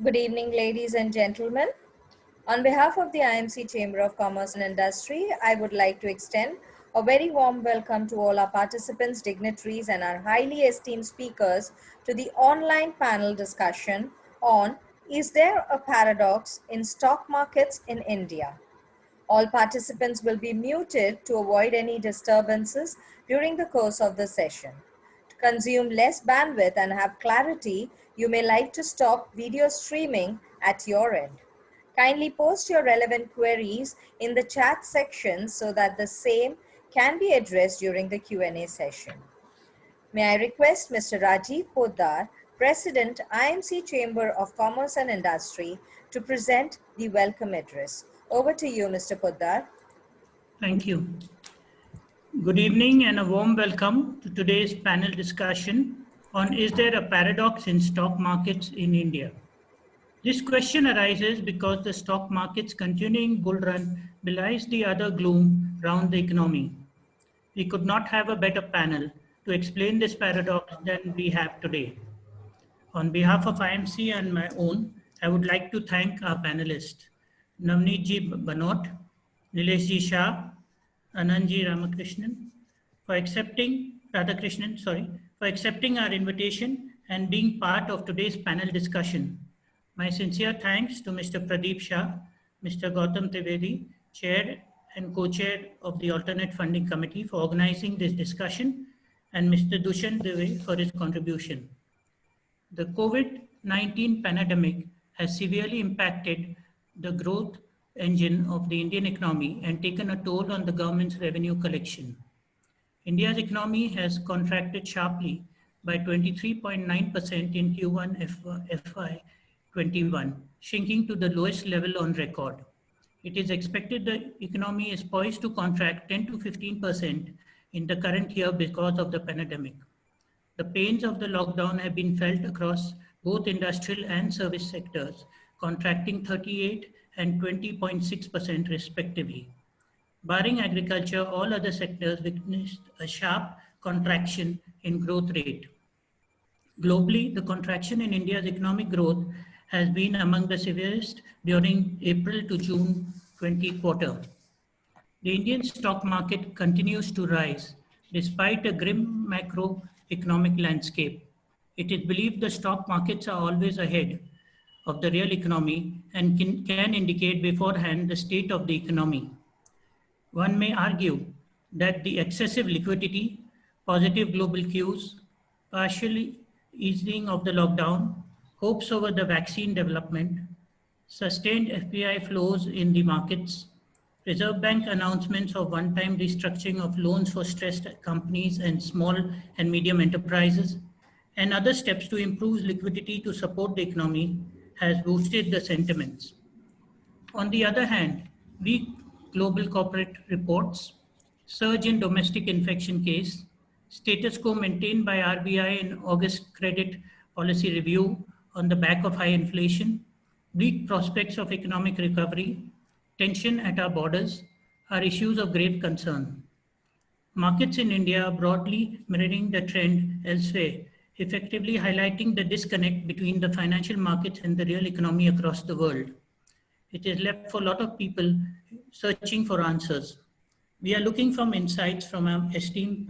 Good evening, ladies and gentlemen. On behalf of the IMC Chamber of Commerce and Industry, I would like to extend a very warm welcome to all our participants, dignitaries, and our highly esteemed speakers to the online panel discussion on Is there a paradox in stock markets in India? All participants will be muted to avoid any disturbances during the course of the session. To consume less bandwidth and have clarity, you may like to stop video streaming at your end. Kindly post your relevant queries in the chat section so that the same can be addressed during the Q&A session. May I request Mr. Rajiv Poddar, President, IMC Chamber of Commerce and Industry, to present the welcome address. Over to you, Mr. Poddar. Thank you. Good evening and a warm welcome to today's panel discussion on Is there a paradox in stock markets in India? This question arises because the stock market's continuing bull run belies the utter gloom around the economy. We could not have a better panel to explain this paradox than we have today. On behalf of IMC and my own, I would like to thank our panelists, Navneet Ji Banot, Nilesh Ji Shah, Anandji Ramakrishnan, for accepting our invitation and being part of today's panel discussion. My sincere thanks to Mr. Pradeep Shah, Mr. Gautam Trivedi, Chair and Co-Chair of the Alternate Funding Committee for organizing this discussion, and Mr. Dushyant Dave for his contribution. The COVID-19 pandemic has severely impacted the growth engine of the Indian economy and taken a toll on the government's revenue collection. India's economy has contracted sharply by 23.9% in Q1 FY21, shrinking to the lowest level on record. It is expected the economy is poised to contract 10 to 15% in the current year because of the pandemic. The pains of the lockdown have been felt across both industrial and service sectors, contracting 38 and 20.6% respectively. Barring agriculture, all other sectors witnessed a sharp contraction in growth rate. Globally, the contraction in India's economic growth has been among the severest during April to June 20 quarter. The Indian stock market continues to rise despite a grim macroeconomic landscape. It is believed the stock markets are always ahead of the real economy and can indicate beforehand the state of the economy. One may argue that the excessive liquidity, positive global cues, partially easing of the lockdown, hopes over the vaccine development, sustained FPI flows in the markets, Reserve Bank announcements of one-time restructuring of loans for stressed companies and small and medium enterprises, and other steps to improve liquidity to support the economy has boosted the sentiments. On the other hand, weak global corporate reports, surge in domestic infection case, status quo maintained by RBI in August credit policy review on the back of high inflation, weak prospects of economic recovery, tension at our borders are issues of grave concern. Markets in India are broadly mirroring the trend elsewhere, effectively highlighting the disconnect between the financial markets and the real economy across the world. It is left for a lot of people searching for answers. We are looking for insights from our esteemed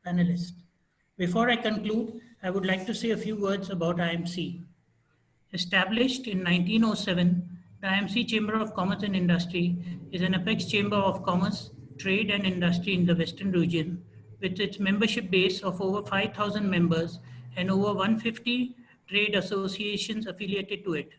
panelists. Before I conclude, I would like to say a few words about IMC. Established in 1907, the IMC Chamber of Commerce and Industry is an apex chamber of commerce, trade and industry in the Western region, with its membership base of over 5,000 members and over 150 trade associations affiliated to it.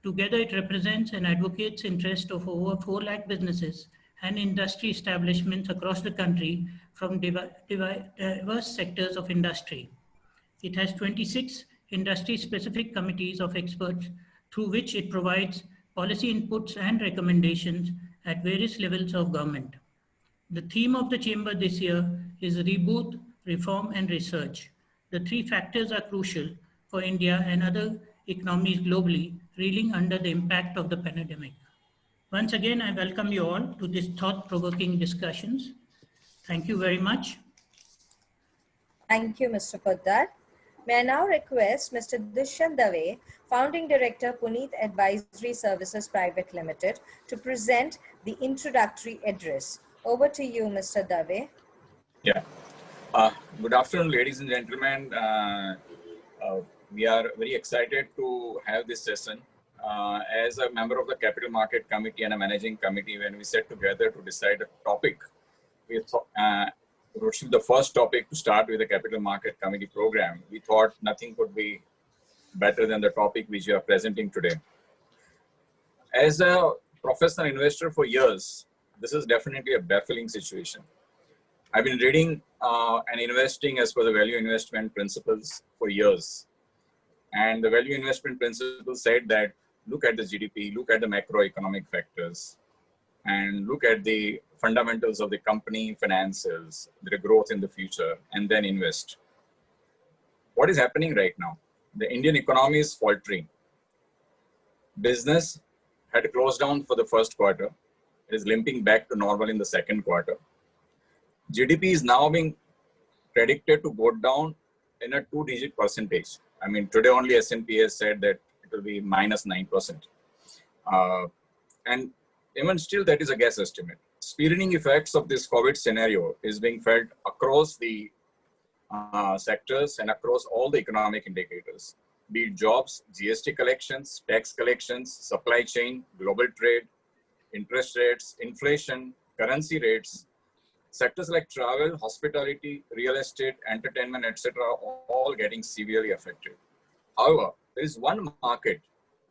Together, it represents and advocates interest of over 4 lakh businesses and industry establishments across the country from diverse sectors of industry. It has 26 industry-specific committees of experts through which it provides policy inputs and recommendations at various levels of government. The theme of the Chamber this year is Reboot, Reform and Research. The 3 factors are crucial for India and other economies globally reeling under the impact of the pandemic. Once again, I welcome you all to this thought-provoking discussions. Thank you very much. Thank you, Mr. Poddar. May I now request Mr. Dushyant Dave, Founding Director, Puneet Advisory Services Private Limited, to present the introductory address. Over to you, Mr. Dave. Yeah. Good afternoon, ladies and gentlemen. We are very excited to have this session. As a member of the Capital Market Committee and a managing committee, when we sat together to decide a topic, we thought, the first topic to start with the Capital Market Committee program, we thought nothing could be better than the topic which we are presenting today. As a professional investor for years, this is definitely a baffling situation. I've been reading and investing as per the value investment principles for years. And the value investment principles said that look at the GDP, look at the macroeconomic factors, and look at the fundamentals of the company finances, the growth in the future, and then invest. What is happening right now? The Indian economy is faltering. Business had closed down for the first quarter. It is limping back to normal in the second quarter. GDP is now being predicted to go down in a 2-digit percentage. I mean, today only S&P has said that it will be minus 9%. And even still, that is a guess estimate. Spearheading effects of this COVID scenario is being felt across the sectors and across all the economic indicators, be it jobs, GST collections, tax collections, supply chain, global trade, interest rates, inflation, currency rates. Sectors like travel, hospitality, real estate, entertainment, etc., all getting severely affected. However, there is one market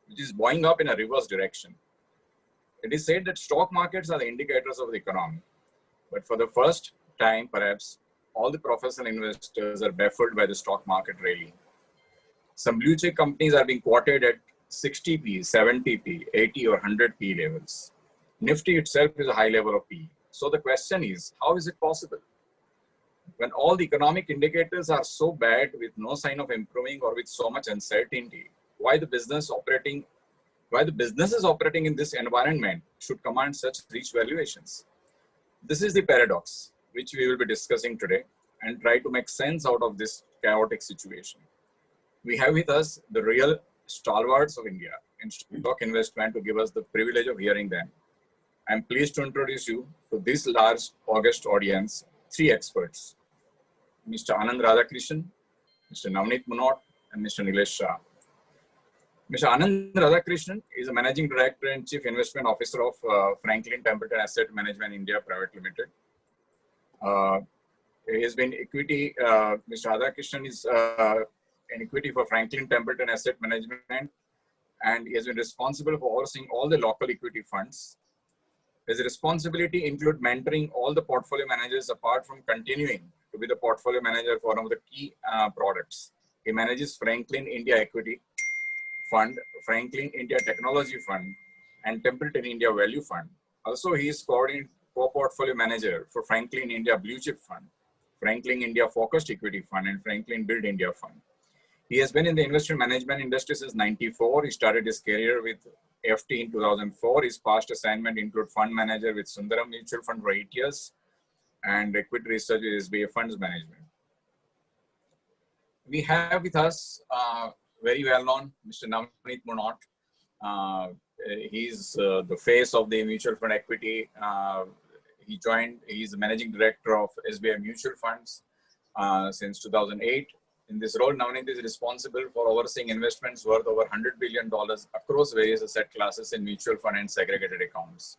which is buoying up in a reverse direction. It is said that stock markets are the indicators of the economy. But for the first time, perhaps, all the professional investors are baffled by the stock market rally. Some blue chip companies are being quoted at 60p, 70p, 80 or 100p levels. Nifty itself is a high level of P. So the question is, how is it possible? When all the economic indicators are so bad with no sign of improving or with so much uncertainty, why the businesses operating in this environment should command such rich valuations? This is the paradox which we will be discussing today and try to make sense out of this chaotic situation. We have with us the real stalwarts of India in stock investment to give us the privilege of hearing them. I'm pleased to introduce you to this large, august audience, 3 experts, Mr. Anand Radhakrishnan, Mr. Navneet Munot, and Mr. Nilesh Shah. Mr. Anand Radhakrishnan is a Managing Director and Chief Investment Officer of Franklin Templeton Asset Management India Private Limited. He has been equity, Mr. Radhakrishnan is an equity for Franklin Templeton Asset Management, and he has been responsible for overseeing all the local equity funds. His responsibility include mentoring all the portfolio managers apart from continuing to be the portfolio manager for one of the key products. He manages Franklin India Equity Fund, Franklin India Technology Fund, and Templeton India Value Fund. Also, he is co-portfolio manager for Franklin India Blue Chip Fund, Franklin India Focused Equity Fund, and Franklin Build India Fund. He has been in the investment management industry since '94. He started his career with FT in 2004. His past assignment include fund manager with Sundaram Mutual Fund for 8 years and equity research with SBI Funds Management. We have with us very well known Mr. Navneet Munot. He's the face of the mutual fund equity. He's the managing director of SBI Mutual Funds since 2008. In this role, Navneet is responsible for overseeing investments worth over $100 billion across various asset classes in mutual fund and segregated accounts.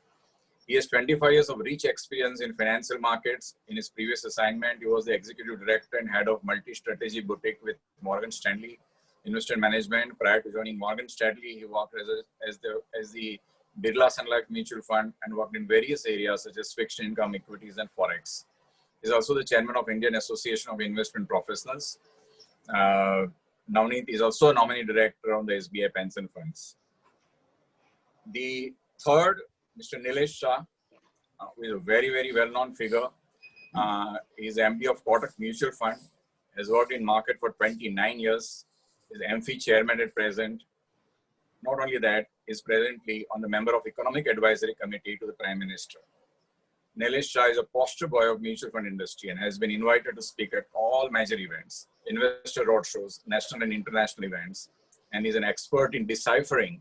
He has 25 years of rich experience in financial markets. In his previous assignment, he was the executive director and head of multi-strategy boutique with Morgan Stanley Investment Management. Prior to joining Morgan Stanley, he worked as the Birla Sun Life Mutual Fund and worked in various areas such as fixed income, equities, and forex. He is also the chairman of Indian Association of Investment Professionals. Navneet is also a nominee director on the SBI Pension Funds. The third, Mr. Nilesh Shah, who is a very, very well-known figure. He is MD of Kotak Mutual Fund, has worked in market for 29 years, is MFI chairman at present. Not only that, is presently on the member of Economic Advisory Committee to the Prime Minister. Nilesh Shah is a poster boy of mutual fund industry and has been invited to speak at all major events, investor roadshows, national and international events, and is an expert in deciphering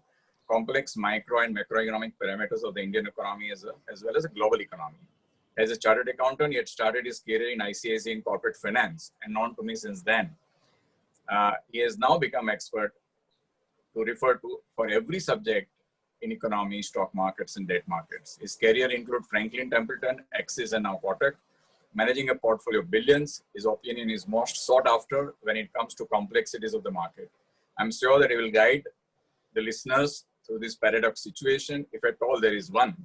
complex micro and macroeconomic parameters of the Indian economy as well as a global economy. As a chartered accountant, he had started his career in ICICI in corporate finance and known to me since then. He has now become expert to refer to for every subject in economy, stock markets, and debt markets. His career includes Franklin Templeton, Axis, and now Kotak. Managing a portfolio of billions, his opinion is most sought after when it comes to complexities of the market. I'm sure that he will guide the listeners through this paradox situation, if at all there is one,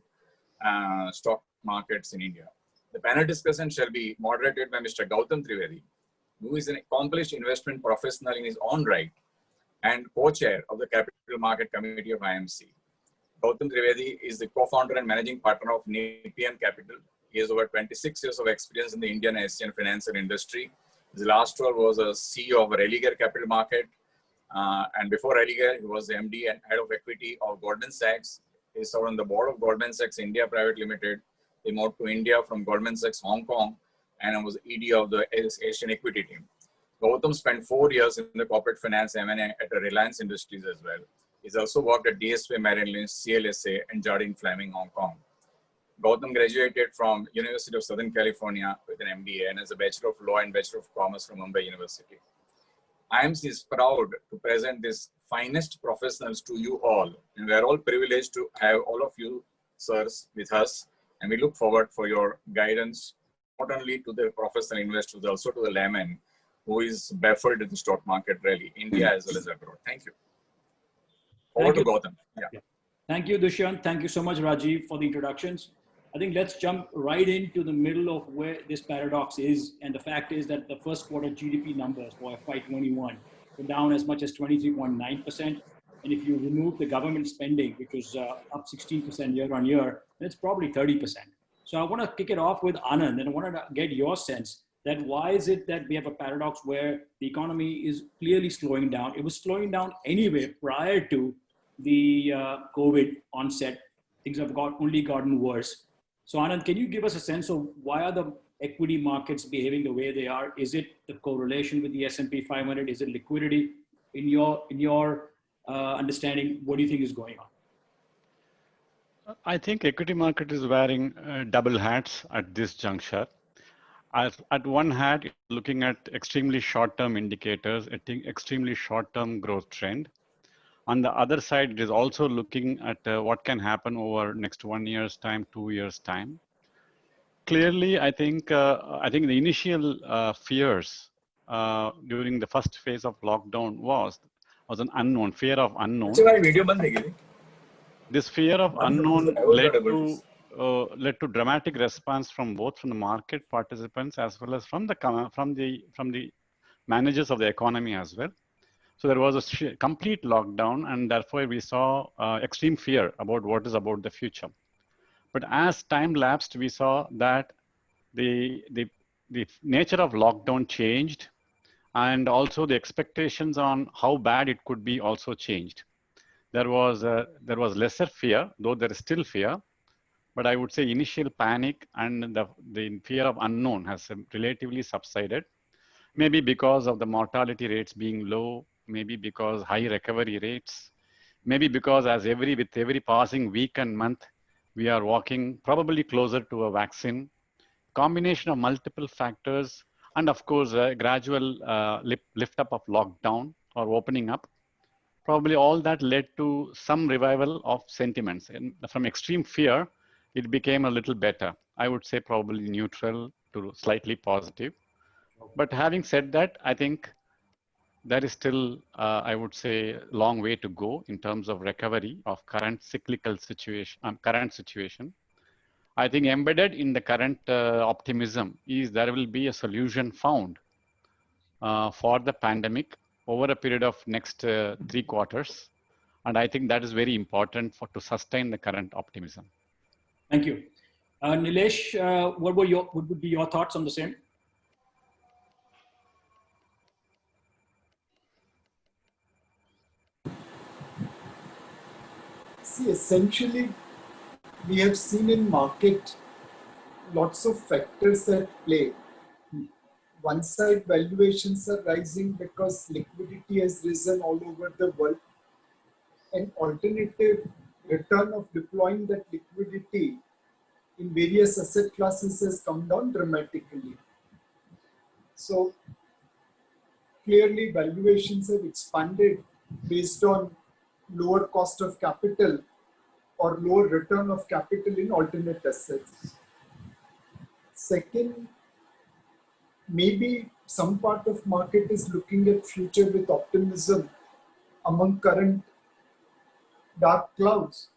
stock markets in India. The panel discussion shall be moderated by Mr. Gautam Trivedi, who is an accomplished investment professional in his own right and co-chair of the Capital Market Committee of IMC. Gautam Trivedi is the co-founder and managing partner of Nepean Capital. He has over 26 years of experience in the Indian and Asian financial industry. His last role was as CEO of Religare Capital Market. And before Religare, he was the MD and head of equity of Goldman Sachs. He served on the board of Goldman Sachs India Private Limited. He moved to India from Goldman Sachs Hong Kong and was ED of the Asian equity team. Gautam spent 4 years in the corporate finance M&A at Reliance Industries as well. He's also worked at DSP Merrill Lynch, CLSA, and Jardine Fleming, Hong Kong. Gautam graduated from University of Southern California with an MBA and has a Bachelor of Law and Bachelor of Commerce from Mumbai University. IMC is proud to present these finest professionals to you all, and we are all privileged to have all of you, sirs, with us, and we look forward for your guidance, not only to the professional investors, but also to the layman who is baffled in the stock market rally, India as well as abroad. Thank you. Over to Gautam. Yeah. Thank you, Dushyant. Thank you so much, Rajiv, for the introductions. I think let's jump right into the middle of where this paradox is. And the fact is that the first quarter GDP numbers for FY21 were down as much as 23.9%. And if you remove the government spending, which was up 16% year on year, then it's probably 30%. So I want to kick it off with Anand, and I wanted to get your sense that why is it that we have a paradox where the economy is clearly slowing down? It was slowing down anyway prior to the COVID onset. Things have only gotten worse. So Anand, can you give us a sense of why are the equity markets behaving the way they are? Is it the correlation with the S&P 500? Is it liquidity? In your understanding, what do you think is going on? I think equity market is wearing double hats at this juncture. At one hand, looking at extremely short-term indicators, extremely short-term growth trend. On the other side, it is also looking at what can happen over next 1 year's time, 2 years' time. Clearly, I think the initial fears during the first phase of lockdown was an unknown, fear of unknown. This fear of unknown led to dramatic response from both the market participants as well as from the managers of the economy as well. So there was a complete lockdown, and therefore we saw extreme fear about what is about the future. But as time lapsed, we saw that the nature of lockdown changed, and also the expectations on how bad it could be also changed. There was lesser fear, though there is still fear. But I would say initial panic and the fear of unknown has relatively subsided. Maybe because of the mortality rates being low, maybe because high recovery rates, maybe because with every passing week and month, we are walking probably closer to a vaccine. Combination of multiple factors, and of course, a gradual lift up of lockdown or opening up. Probably all that led to some revival of sentiments. And from extreme fear, it became a little better. I would say probably neutral to slightly positive. But having said that, I think there is still, I would say, a long way to go in terms of recovery of current cyclical situation. I think embedded in the current optimism is there will be a solution found for the pandemic over a period of next 3 quarters. And I think that is very important to sustain the current optimism. Thank you. Nilesh, what would be your thoughts on the same? See, essentially, we have seen in market lots of factors at play. One side, valuations are rising because liquidity has risen all over the world. An alternative return of deploying that liquidity in various asset classes has come down dramatically. So clearly valuations have expanded based on lower cost of capital or lower return of capital in alternate assets. Second, maybe some part of market is looking at future with optimism among current dark clouds,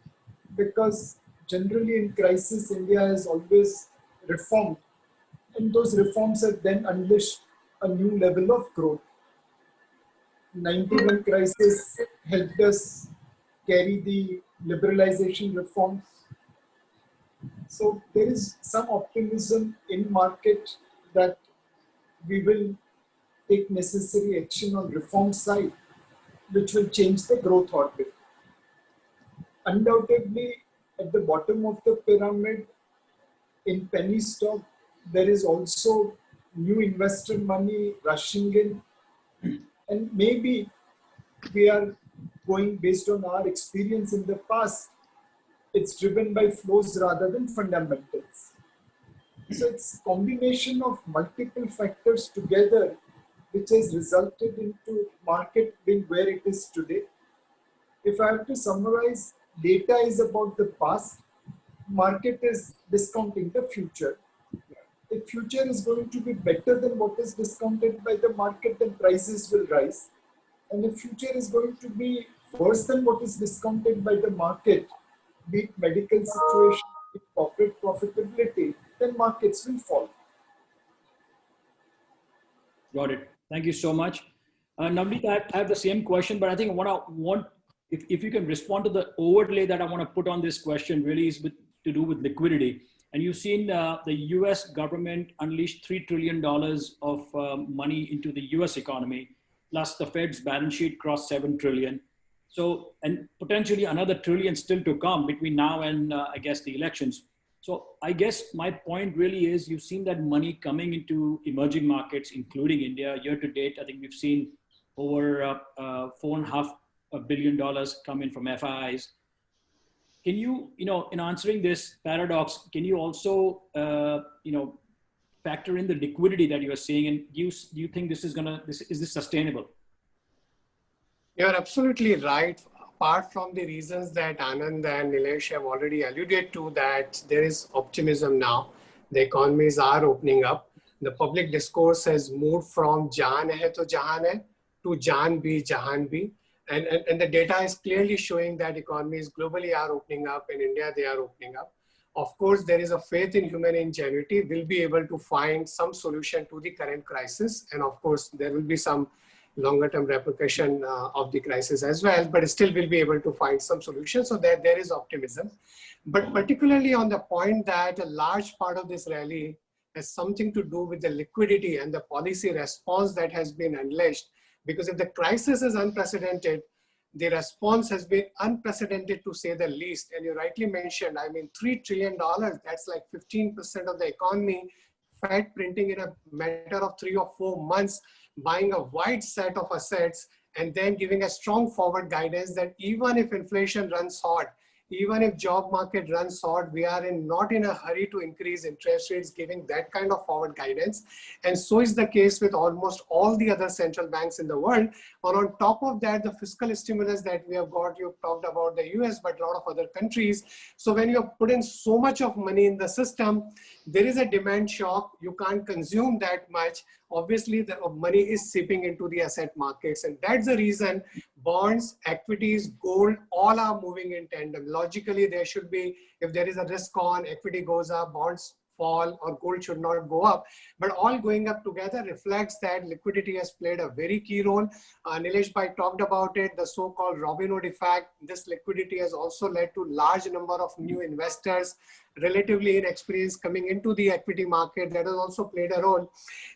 because generally in crisis, India has always reformed, and those reforms have then unleashed a new level of growth. 91 crisis helped us carry the liberalization reforms. So there is some optimism in market that we will take necessary action on reform side, which will change the growth orbit. Undoubtedly, at the bottom of the pyramid, in penny stock, there is also new investor money rushing in. And maybe we are going based on our experience in the past, it's driven by flows rather than fundamentals. So it's combination of multiple factors together which has resulted into market being where it is today. If I have to summarize, data is about the past, market is discounting the future. If future is going to be better than what is discounted by the market, then prices will rise. And if future is going to be worse than what is discounted by the market, be it medical situation, be it corporate profitability, then markets will fall. Got it. Thank you so much. Navneet, I have the same question, but I think if you can respond to the overlay that I want to put on this question, really is to do with liquidity. And you've seen the US government unleash $3 trillion of money into the US economy, plus the Fed's balance sheet crossed 7 trillion. So, and potentially another trillion still to come between now and I guess the elections. So I guess my point really is you've seen that money coming into emerging markets, including India. Year to date, I think we've seen over $4.5 billion come in from FIIs. Can you, in answering this paradox, can you also, factor in the liquidity that you are seeing, and do you think this is is this sustainable? You're absolutely right. Apart from the reasons that Anand and Nilesh have already alluded to, that there is optimism now. The economies are opening up. The public discourse has moved from Jaan hai to Jahan hai to Jaan bhi, Jahan bhi. And the data is clearly showing that economies globally are opening up. In India, they are opening up. Of course, there is a faith in human ingenuity. We'll be able to find some solution to the current crisis. And of course, there will be some longer term repercussion of the crisis as well, but still we'll be able to find some solution, so that there is optimism. But particularly on the point that a large part of this rally has something to do with the liquidity and the policy response that has been unleashed. Because if the crisis is unprecedented, the response has been unprecedented to say the least. And you rightly mentioned, I mean, $3 trillion, that's like 15% of the economy, Fed printing in a matter of 3 or 4 months, buying a wide set of assets, and then giving a strong forward guidance that even if inflation runs hot, even if job market runs hot, we are not in a hurry to increase interest rates, giving that kind of forward guidance. And so is the case with almost all the other central banks in the world. Or on top of that, the fiscal stimulus that we have got, you've talked about the US, but a lot of other countries. So when you have put in so much of money in the system, there is a demand shock. You can't consume that much. Obviously, the money is seeping into the asset markets. And that's the reason bonds, equities, gold, all are moving in tandem. Logically, there should be, if there is a risk on, equity goes up, bonds fall, or gold should not go up. But all going up together reflects that liquidity has played a very key role. Nilesh Bhai talked about it, the so-called Robin Hood effect. This liquidity has also led to large number of new investors, relatively inexperienced, coming into the equity market. That has also played a role.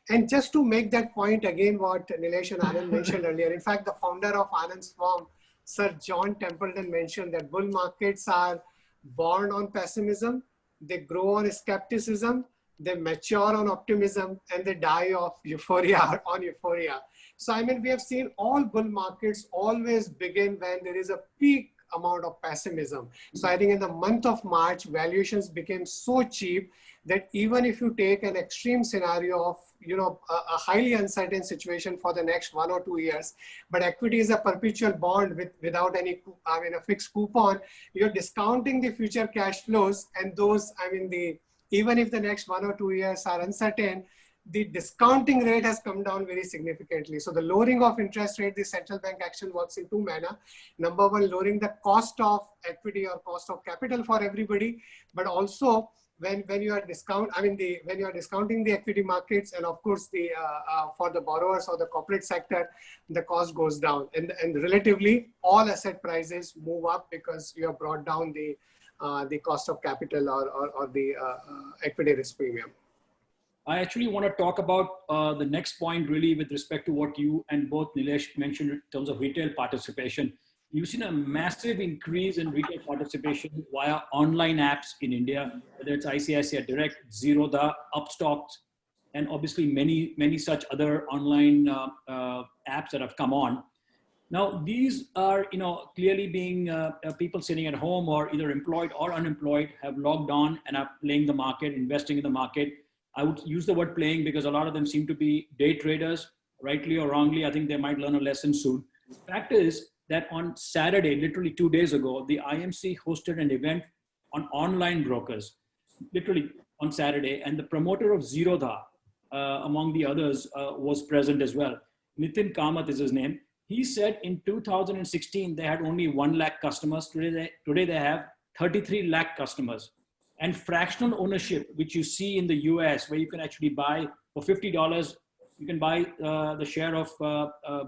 And just to make that point again, what Nilesh and Anand mentioned earlier, in fact, the founder of Anand's firm, Sir John Templeton, mentioned that bull markets are born on pessimism they grow on skepticism, they mature on optimism, and they die of euphoria on euphoria. So, I mean, we have seen all bull markets always begin when there is a peak amount of pessimism. So I think in the month of March, valuations became so cheap that even if you take an extreme scenario of, a highly uncertain situation for the next 1 or 2 years, but equity is a perpetual bond without any, a fixed coupon, you're discounting the future cash flows, and those, even if the next 1 or 2 years are uncertain, the discounting rate has come down very significantly. So the lowering of interest rate, the central bank action works in two manner. Number one, lowering the cost of equity or cost of capital for everybody, but also when you are discounting the equity markets, and of course the for the borrowers or the corporate sector, the cost goes down, and relatively all asset prices move up because you have brought down the cost of capital or the equity risk premium. I actually want to talk about the next point really with respect to what you and both Nilesh mentioned in terms of retail participation. You've seen a massive increase in retail participation via online apps in India, whether it's ICICI Direct, Zerodha, Upstox, and obviously many such other online apps that have come on. Now, these are, clearly being people sitting at home or either employed or unemployed have logged on and are playing the market, investing in the market. I would use the word playing because a lot of them seem to be day traders, rightly or wrongly. I think they might learn a lesson soon. The fact is that on Saturday, literally 2 days ago, the IMC hosted an event on online brokers, literally on Saturday, and the promoter of Zerodha, among the others, was present as well. Nitin Kamath is his name. He said in 2016, they had only 1 lakh customers. Today they have 33 lakh customers. And fractional ownership, which you see in the US, where you can actually buy for $50, you can buy the share of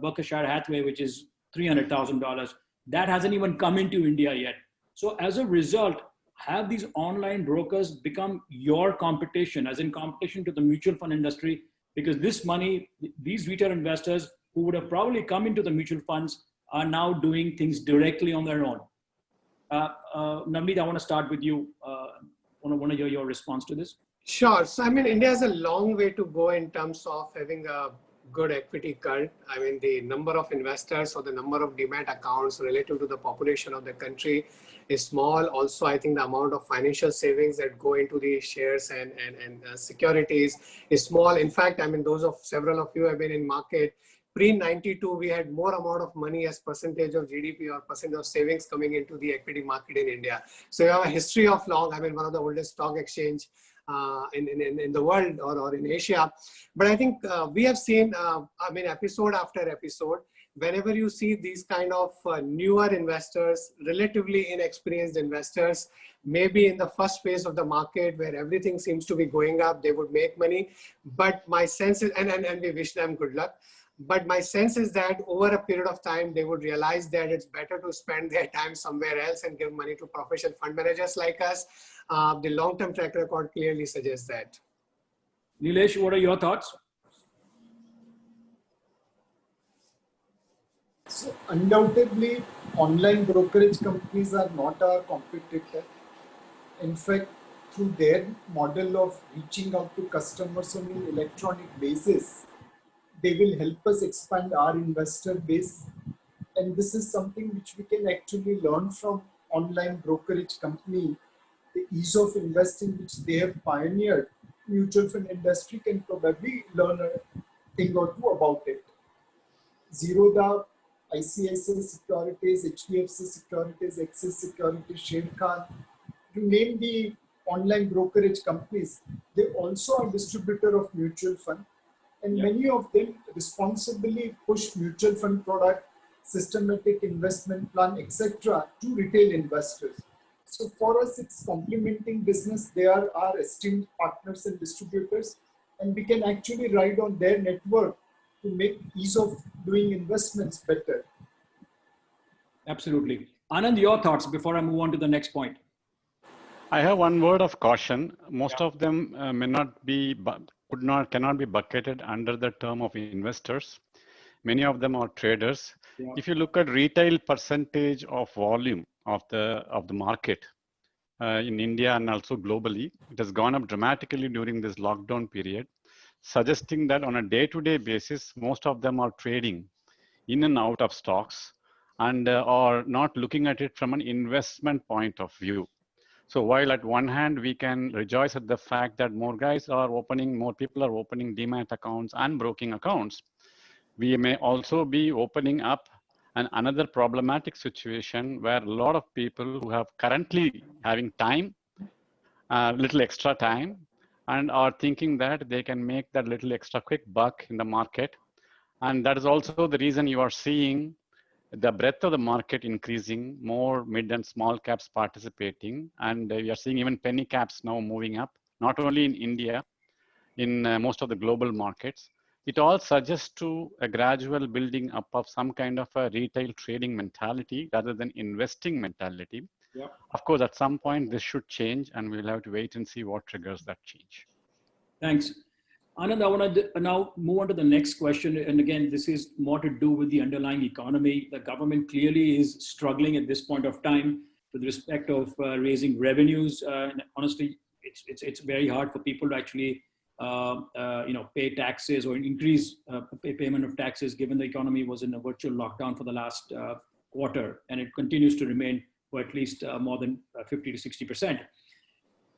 Berkshire Hathaway, which is $300,000. That hasn't even come into India yet. So as a result, have these online brokers become your competition, as in competition to the mutual fund industry? Because this money, these retail investors who would have probably come into the mutual funds are now doing things directly on their own. Navneet, I want to start with you. I want to hear your response to this. Sure. So, India has a long way to go in terms of having a good equity cult. The number of investors or the number of demat accounts relative to the population of the country is small. Also, I think the amount of financial savings that go into the shares and securities is small. In fact, several of you have been in market. Pre-92, we had more amount of money as percentage of GDP or percent of savings coming into the equity market in India. So we have a history of long, one of the oldest stock exchange in the world or in Asia. But I think we have seen, episode after episode, whenever you see these kind of newer investors, relatively inexperienced investors, maybe in the first phase of the market where everything seems to be going up, they would make money. But my sense is, and we wish them good luck. But my sense is that over a period of time, they would realize that it's better to spend their time somewhere else and give money to professional fund managers like us. The long-term track record clearly suggests that. Nilesh, what are your thoughts? So undoubtedly, online brokerage companies are not our competitor. In fact, through their model of reaching out to customers on an electronic basis, they will help us expand our investor base. And this is something which we can actually learn from online brokerage company. The ease of investing which they have pioneered, mutual fund industry can probably learn a thing or two about it. Zerodha, ICICI Securities, HDFC Securities, Axis Securities, Sharekhan, to name the online brokerage companies, they also are distributor of mutual fund. And many of them responsibly push mutual fund product, systematic investment plan, etc. to retail investors. So for us, it's complementing business. They are our esteemed partners and distributors, and we can actually ride on their network to make ease of doing investments better. Absolutely. Anand, your thoughts before I move on to the next point. I have one word of caution. Most of them cannot be bucketed under the term of investors. Many of them are traders. If you look at retail percentage of volume of the market, in India and also globally. It has gone up dramatically during this lockdown period, suggesting that on a day-to-day basis, most of them are trading in and out of stocks and are not looking at it from an investment point of view. So while at one hand, we can rejoice at the fact that more people are opening demat accounts and broking accounts, we may also be opening up another problematic situation where a lot of people who have currently having time, little extra time, and are thinking that they can make that little extra quick buck in the market. And that is also the reason you are seeing the breadth of the market increasing, more mid and small caps participating, and we are seeing even penny caps now moving up, not only in India, in most of the global markets. It all suggests to a gradual building up of some kind of a retail trading mentality rather than investing mentality. Yeah. Of course, at some point this should change, and we'll have to wait and see what triggers that change. Thanks. Anand, I want to now move on to the next question. And again, this is more to do with the underlying economy. The government clearly is struggling at this point of time with respect of raising revenues. And honestly, it's very hard for people to actually pay taxes or increase payment of taxes, given the economy was in a virtual lockdown for the last quarter, and it continues to remain for at least more than 50 to 60%.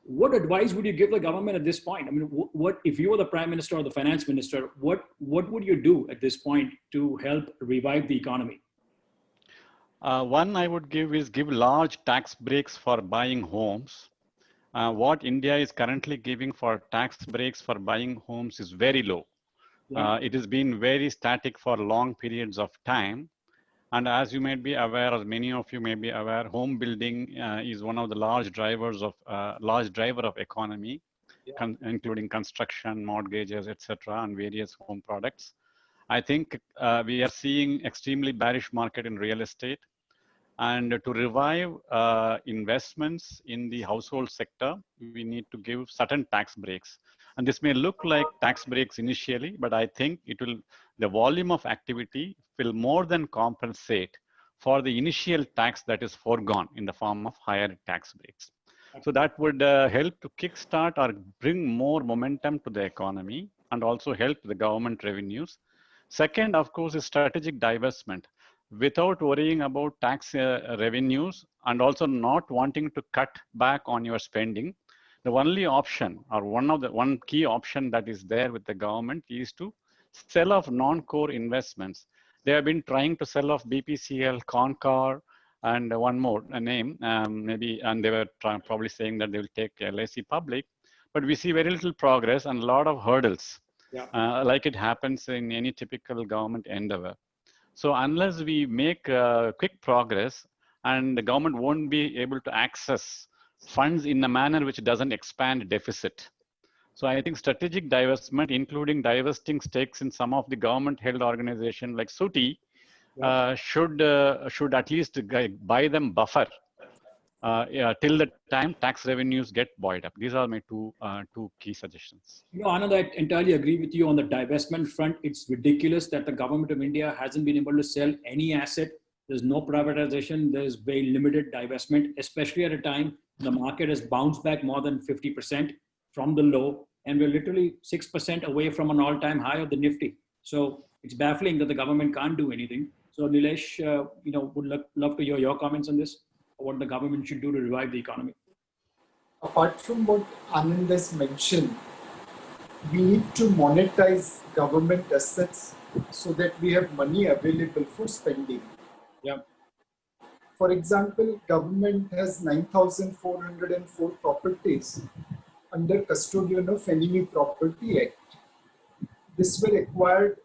What advice would you give the government at this point? I mean, what if you were the prime minister or the finance minister, what would you do at this point to help revive the economy? One I would give is give large tax breaks for buying homes. What India is currently giving for tax breaks for buying homes is very low. Yeah. It has been very static for long periods of time. And as you may be aware, as many of you may be aware, home building is one of the large driver of economy, Yeah. Including construction, mortgages, etc., and various home products. I think we are seeing extremely bearish market in real estate. And to revive investments in the household sector, we need to give certain tax breaks. And this may look like tax breaks initially, but I think the volume of activity will more than compensate for the initial tax that is foregone in the form of higher tax breaks. So that would help to kickstart or bring more momentum to the economy and also help the government revenues. Second, of course, is strategic divestment. Without worrying about tax revenues and also not wanting to cut back on your spending, the only option or one key option that is there with the government is to sell off non-core investments. They have been trying to sell off BPCL, Concor, and one more name, maybe, and they were probably saying that they will take LIC public, but we see very little progress and a lot of hurdles, like it happens in any typical government endeavor. So unless we make quick progress, and the government won't be able to access funds in a manner which doesn't expand deficit. So I think strategic divestment, including divesting stakes in some of the government-held organizations like SUTI, should at least buy them buffer till the time tax revenues get buoyed up. These are my two key suggestions. Anand, I entirely agree with you on the divestment front. It's ridiculous that the government of India hasn't been able to sell any asset. There's no privatization. There's very limited divestment, especially at a time the market has bounced back more than 50% from the low, and we're literally 6% away from an all-time high of the Nifty. So it's baffling that the government can't do anything. So Nilesh, would love to hear your comments on this, or what the government should do to revive the economy. Apart from what Anand has mentioned, we need to monetize government assets so that we have money available for spending. Yeah. For example, government has 9,404 properties under custodian of Enemy Property Act. This were acquired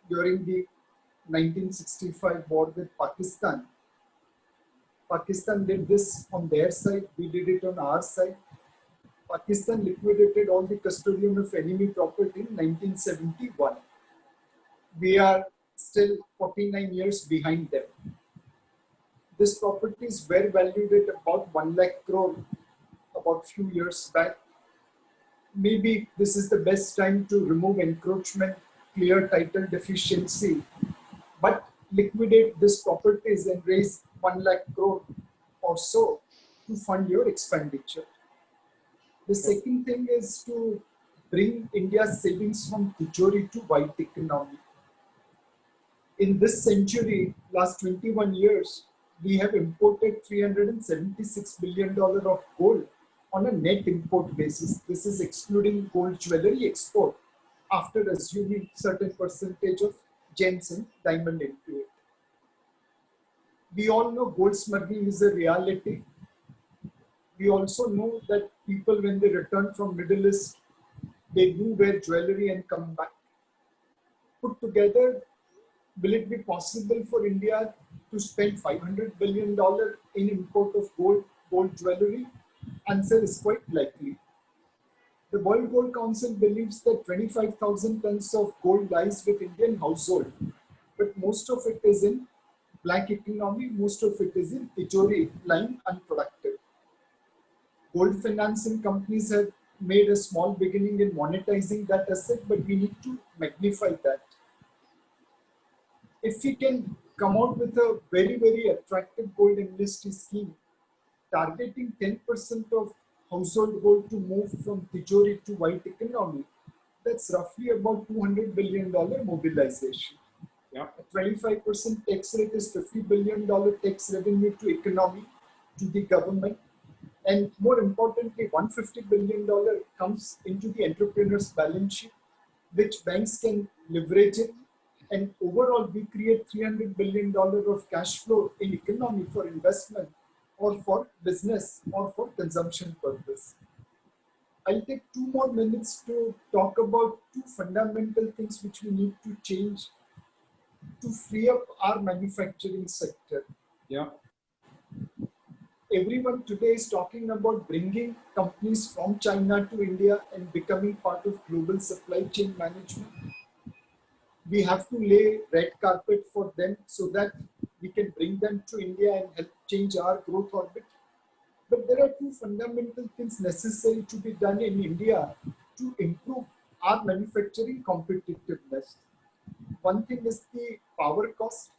during the 1965 war with Pakistan. Pakistan did this on their side, we did it on our side. Pakistan liquidated all the custodian of enemy property in 1971. We are still 49 years behind them. These properties were valued at about 1 lakh crore about few years back. Maybe this is the best time to remove encroachment, clear title deficiency, but liquidate these properties and raise 1 lakh crore or so. to fund your expenditure. The second thing is to bring India's savings from Tijori to white economy. In this century, last 21 years, we have imported $376 billion of gold on a net import basis. This is excluding gold jewelry export after assuming certain percentage of gems and diamond into it. We all know gold smuggling is a reality. We also know that people, when they return from Middle East, they do wear jewelry and come back. Put together, will it be possible for India to spend $500 billion in import of gold jewelry? Answer is quite likely. The World Gold Council believes that 25,000 tons of gold lies with Indian household, but most of it is in black economy, most of it is in Tijori, lying unproductive. Gold financing companies have made a small beginning in monetizing that asset, but we need to magnify that. If we can come out with a very, very attractive gold amnesty scheme, targeting 10% of household gold to move from Tijori to white economy, that's roughly about $200 billion mobilization. Yeah. A 25% tax rate is $50 billion tax revenue to economy, to the government. And more importantly, $150 billion comes into the entrepreneur's balance sheet, which banks can leverage it. And overall, we create $300 billion of cash flow in economy for investment or for business or for consumption purpose. I'll take 2 more minutes to talk about 2 fundamental things which we need to change to free up our manufacturing sector. Yeah. Everyone today is talking about bringing companies from China to India and becoming part of global supply chain management. We have to lay red carpet for them so that we can bring them to India and help change our growth orbit. But there are 2 fundamental things necessary to be done in India to improve our manufacturing competitiveness. One thing is the power cost.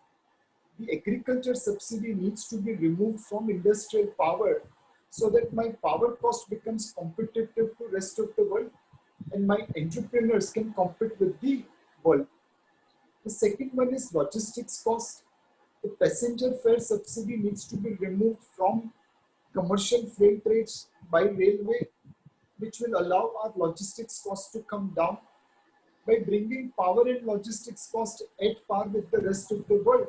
The agriculture subsidy needs to be removed from industrial power so that my power cost becomes competitive to rest of the world and my entrepreneurs can compete with the world. The second one is logistics cost. The passenger fare subsidy needs to be removed from commercial freight rates by railway, which will allow our logistics cost to come down. By bringing power and logistics cost at par with the rest of the world,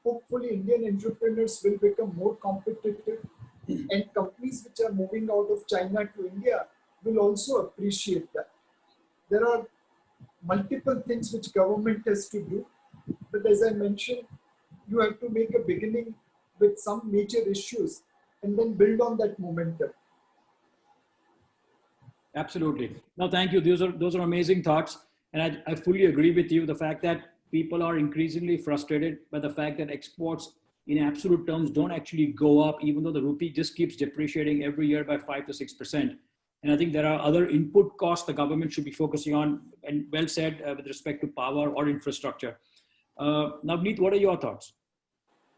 hopefully Indian entrepreneurs will become more competitive and companies which are moving out of China to India will also appreciate that. There are multiple things which government has to do, but as I mentioned, you have to make a beginning with some major issues and then build on that momentum. Absolutely. No, thank you. Those are amazing thoughts. And I fully agree with you. The fact that people are increasingly frustrated by the fact that exports in absolute terms don't actually go up, even though the rupee just keeps depreciating every year by 5 to 6%. And I think there are other input costs the government should be focusing on, and well said with respect to power or infrastructure. Navneet, what are your thoughts?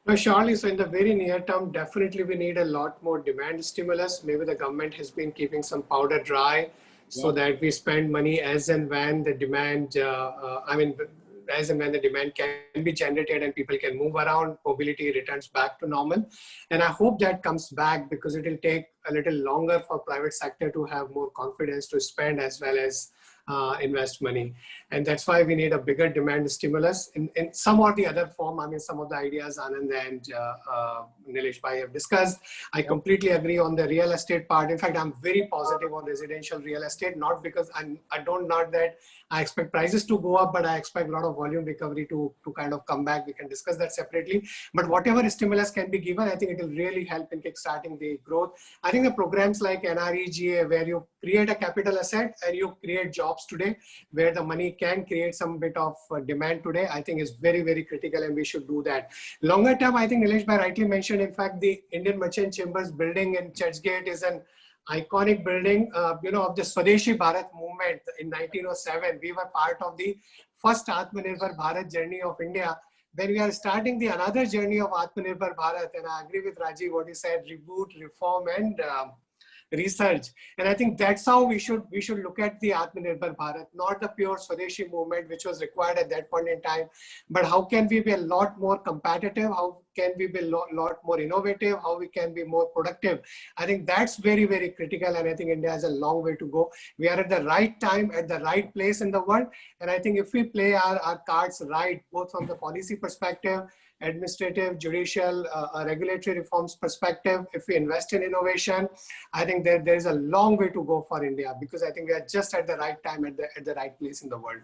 No, surely, so in the very near term, definitely we need a lot more demand stimulus. Maybe the government has been keeping some powder dry so that we spend money as and when the demand, as and when the demand can be generated and people can move around, mobility returns back to normal. And I hope that comes back because it will take a little longer for private sector to have more confidence to spend as well as invest money. And that's why we need a bigger demand stimulus in some or the other form. I mean, some of the ideas Anand and Nilesh Bhai have discussed. I completely agree on the real estate part. In fact, I'm very positive on residential real estate, not because I don't know that I expect prices to go up, but I expect a lot of volume recovery to kind of come back. We can discuss that separately. But whatever stimulus can be given, I think it will really help in kickstarting the growth. I think the programs like NREGA, where you create a capital asset and you create jobs today, where the money can create some bit of demand today, I think is very, very critical and we should do that. Longer term, I think Nilesh Bhai rightly mentioned, in fact, the Indian Merchant Chambers building in Churchgate is an iconic building, of the Swadeshi Bharat movement in 1907. We were part of the first Atmanirbhar Bharat journey of India. when we are starting the another journey of Atmanirbhar Bharat, and I agree with Rajiv what he said, reboot, reform, and research. And I think that's how we should look at the Atmanirbhar Bharat, not the pure Swadeshi movement, which was required at that point in time, but how can we be a lot more competitive? How can we be a lot more innovative? How we can be more productive? I think that's very, very critical. And I think India has a long way to go. We are at the right time, at the right place in the world. And I think if we play our cards right, both from the policy perspective, administrative, judicial, regulatory reforms perspective, if we invest in innovation, I think there is a long way to go for India, because I think we are just at the right time, at the right place in the world.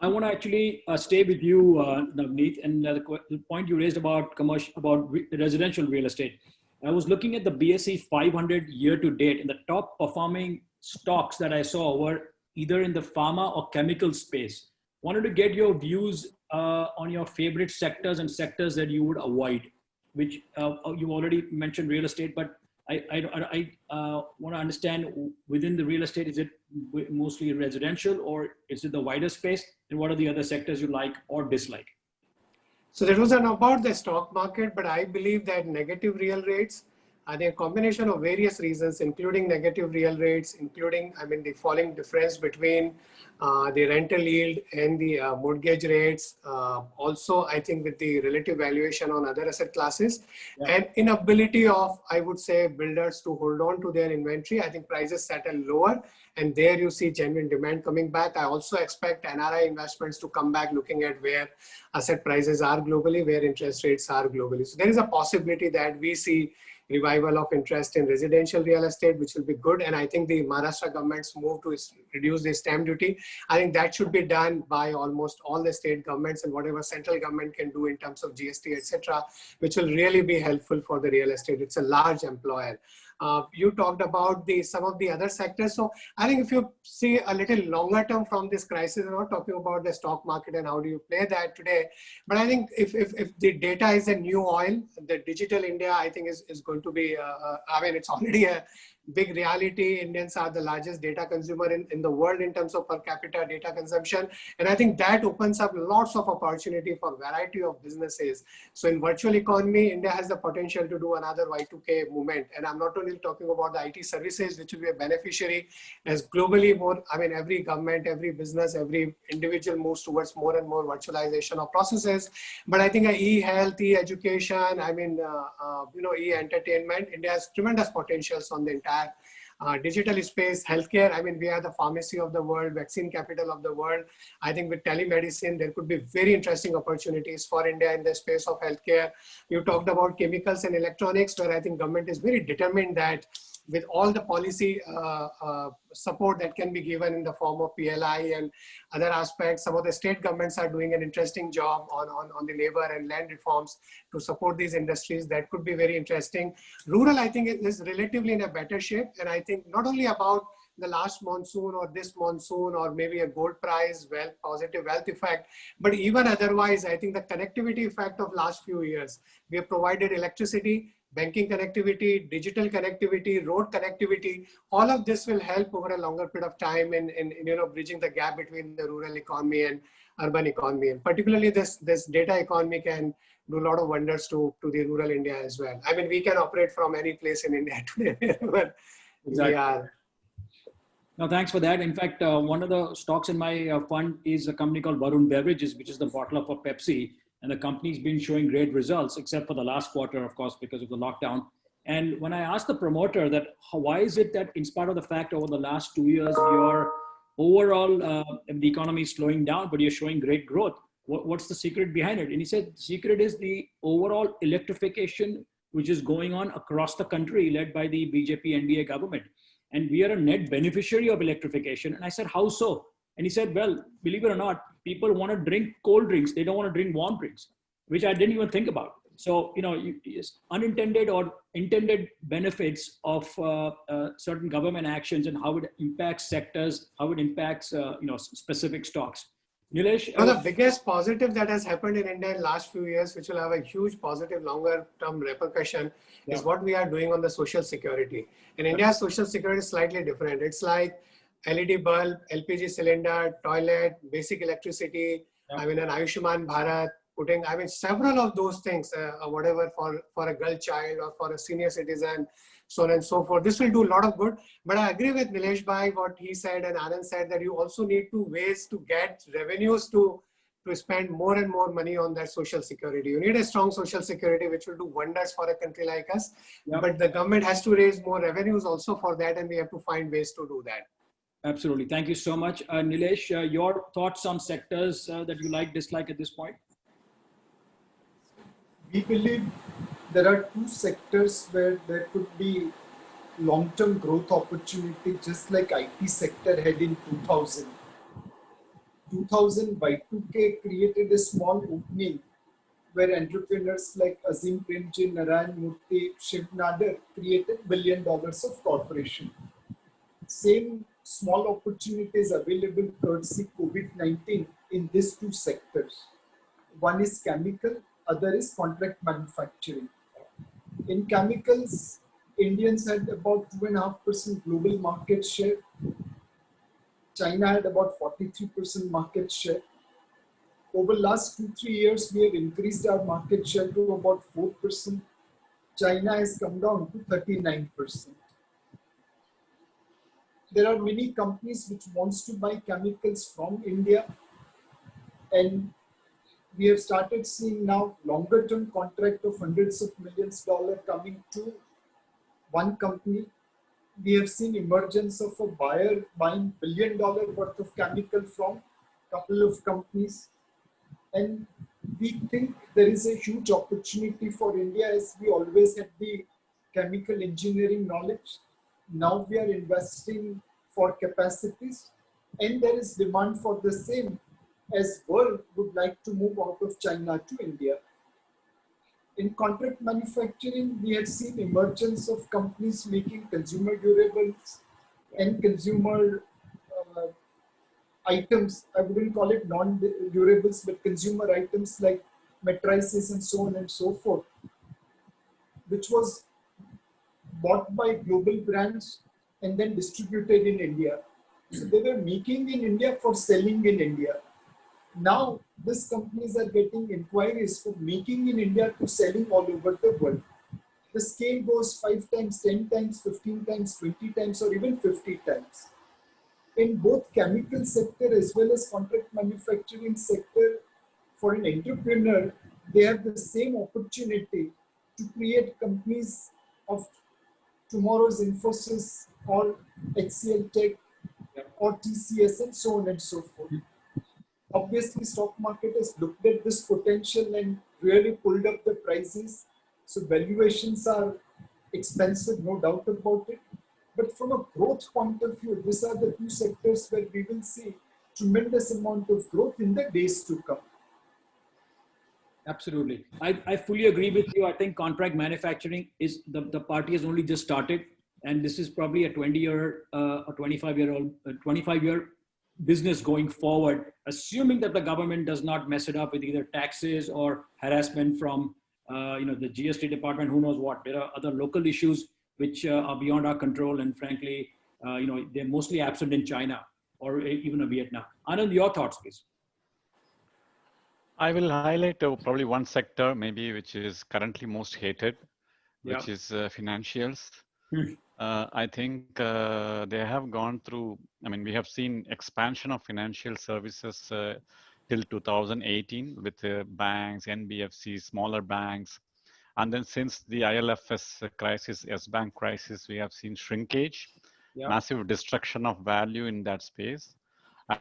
I want to actually stay with you, Navneet, and the point you raised about residential real estate. I was looking at the BSE 500 year to date, and the top performing stocks that I saw were either in the pharma or chemical space. Wanted to get your views on your favorite sectors and sectors that you would avoid, which you already mentioned real estate, but I want to understand within the real estate, is it mostly residential or is it the wider space? And what are the other sectors you like or dislike? So that was about the stock market, but I believe that negative real rates are a combination of various reasons, including negative real rates, including, I mean, the falling difference between the rental yield and the mortgage rates. Also, I think with the relative valuation on other asset classes, and inability of, I would say, builders to hold on to their inventory. I think prices settle lower, and there you see genuine demand coming back. I also expect NRI investments to come back, looking at where asset prices are globally, where interest rates are globally. So there is a possibility that we see revival of interest in residential real estate, which will be good. And I think the Maharashtra government's move to reduce the stamp duty, I think that should be done by almost all the state governments, and whatever central government can do in terms of GST, etc., which will really be helpful for the real estate. It's a large employer. You talked about some of the other sectors. So I think if you see a little longer term from this crisis, I'm not talking about the stock market and how do you play that today, but I think if the data is a new oil, the digital India, I think is going to be, I mean, it's already a big reality. Indians are the largest data consumer in the world in terms of per capita data consumption. And I think that opens up lots of opportunity for variety of businesses. So in virtual economy, India has the potential to do another Y2K movement. And I'm not only talking about the IT services, which will be a beneficiary as globally more, I mean, every government, every business, every individual moves towards more and more virtualization of processes. But I think e-health, e-education, I mean, e-entertainment, India has tremendous potentials on the entire digital space. Healthcare, I mean, we are the pharmacy of the world, vaccine capital of the world. I think with telemedicine, there could be very interesting opportunities for India in the space of healthcare. You talked about chemicals and electronics, where I think government is very determined that with all the policy support that can be given in the form of PLI and other aspects, some of the state governments are doing an interesting job on the labor and land reforms to support these industries. That could be very interesting. Rural, I think, is relatively in a better shape. And I think not only about the last monsoon or this monsoon or maybe a gold price, positive wealth effect, but even otherwise, I think the connectivity effect of last few years, we have provided electricity, banking connectivity, digital connectivity, road connectivity. All of this will help over a longer period of time in bridging the gap between the rural economy and urban economy. And particularly this data economy can do a lot of wonders to the rural India as well. I mean, we can operate from any place in India today, wherever we are. No, thanks for that. In fact, one of the stocks in my fund is a company called Varun Beverages, which is the bottler for Pepsi. And the company's been showing great results, except for the last quarter, of course, because of the lockdown. And when I asked the promoter that, why is it that in spite of the fact over the last 2 years, your overall, the economy is slowing down, but you're showing great growth. What's the secret behind it? And he said, the secret is the overall electrification, which is going on across the country, led by the BJP NDA government. And we are a net beneficiary of electrification. And I said, how so? And he said, well, believe it or not, people want to drink cold drinks. They don't want to drink warm drinks, which I didn't even think about. So, unintended or intended benefits of certain government actions and how it impacts sectors, how it impacts, specific stocks. Nilesh? The biggest positive that has happened in India in the last few years, which will have a huge positive longer term repercussion, is what we are doing on the social security. In India, social security is slightly different. It's like LED bulb, LPG cylinder, toilet, basic electricity, I mean, an Ayushman Bharat, putting, I mean, several of those things, whatever for a girl child or for a senior citizen, so on and so forth. This will do a lot of good. But I agree with Nilesh Bhai, what he said and Anand said, that you also need to ways to get revenues to spend more and more money on that social security. You need a strong social security, which will do wonders for a country like us. Yep. But the government has to raise more revenues also for that, and we have to find ways to do that. Absolutely. Thank you so much. Nilesh, your thoughts on sectors that you like, dislike at this point? We believe there are two sectors where there could be long-term growth opportunity, just like IT sector had in 2000. 2000 Y2K created a small opening where entrepreneurs like Azim Premji, Narayan Murthy, Shiv Nadar created $1 billion of corporation. Same small opportunities available courtesy COVID-19 in these two sectors. One is chemical, other is contract manufacturing. In chemicals, Indians had about 2.5% global market share. China had about 43% market share. Over the last 2-3 years, we have increased our market share to about 4%. China has come down to 39%. There are many companies which wants to buy chemicals from India, and we have started seeing now longer term contract of hundreds of millions dollars coming to one company. We have seen emergence of a buyer buying $1 billion worth of chemical from a couple of companies. And we think there is a huge opportunity for India, as we always had the chemical engineering knowledge. Now we are investing for capacities, and there is demand for the same, as world would like to move out of China to India. In contract manufacturing, we have seen emergence of companies making consumer durables and consumer items. I wouldn't call it non-durables, but consumer items like matrices and so on and so forth, which was bought by global brands and then distributed in India. So they were making in India for selling in India. Now, these companies are getting inquiries for making in India to selling all over the world. The scale goes 5 times, 10 times, 15 times, 20 times, or even 50 times. In both chemical sector as well as contract manufacturing sector, for an entrepreneur, they have the same opportunity to create companies of tomorrow's Infosys or HCL Tech or TCS and so on and so forth. Obviously, stock market has looked at this potential and really pulled up the prices. So valuations are expensive, no doubt about it. But from a growth point of view, these are the two sectors where we will see tremendous amount of growth in the days to come. Absolutely. I fully agree with you. I think contract manufacturing is the party has only just started, and this is probably a 20-year or 25-year business going forward, assuming that the government does not mess it up with either taxes or harassment from the GST department, who knows what. There are other local issues which are beyond our control, and frankly, they're mostly absent in China or even Vietnam. Anand, your thoughts, please. I will highlight probably one sector maybe which is currently most hated, which is financials. I think they have gone through, we have seen expansion of financial services till 2018 with banks, NBFCs, smaller banks. And then since the ILFS crisis, S-Bank crisis, we have seen shrinkage, massive destruction of value in that space.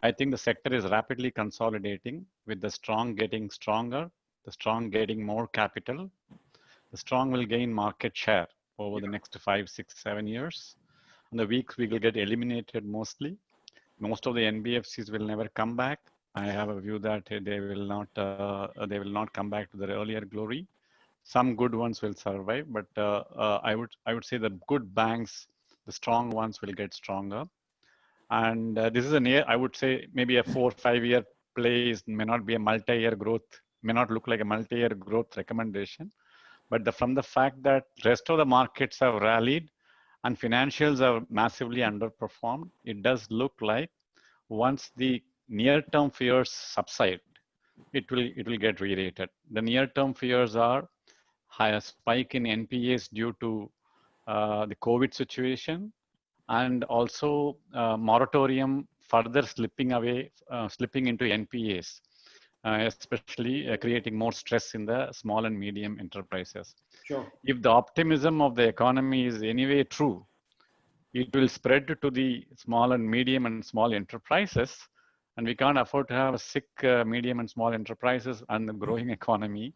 I think the sector is rapidly consolidating, with the strong getting stronger, the strong getting more capital. The strong will gain market share over the next 5, 6, 7 years. And the weak will get eliminated mostly. Most of the NBFCs will never come back. I have a view that they will not come back to their earlier glory. Some good ones will survive, but I would say the good banks, the strong ones will get stronger. And this is I would say maybe a 4 or 5 year play, may not be a multi-year growth, may not look like a multi-year growth recommendation. But from the fact that rest of the markets have rallied and financials have massively underperformed, it does look like once the near-term fears subside, it will get re-rated. The near-term fears are higher spike in NPAs due to the COVID situation, and also moratorium further slipping away, slipping into NPAs, especially creating more stress in the small and medium enterprises. Sure. If the optimism of the economy is anyway true, it will spread to the small and medium and small enterprises, and we can't afford to have a sick medium and small enterprises and the growing economy.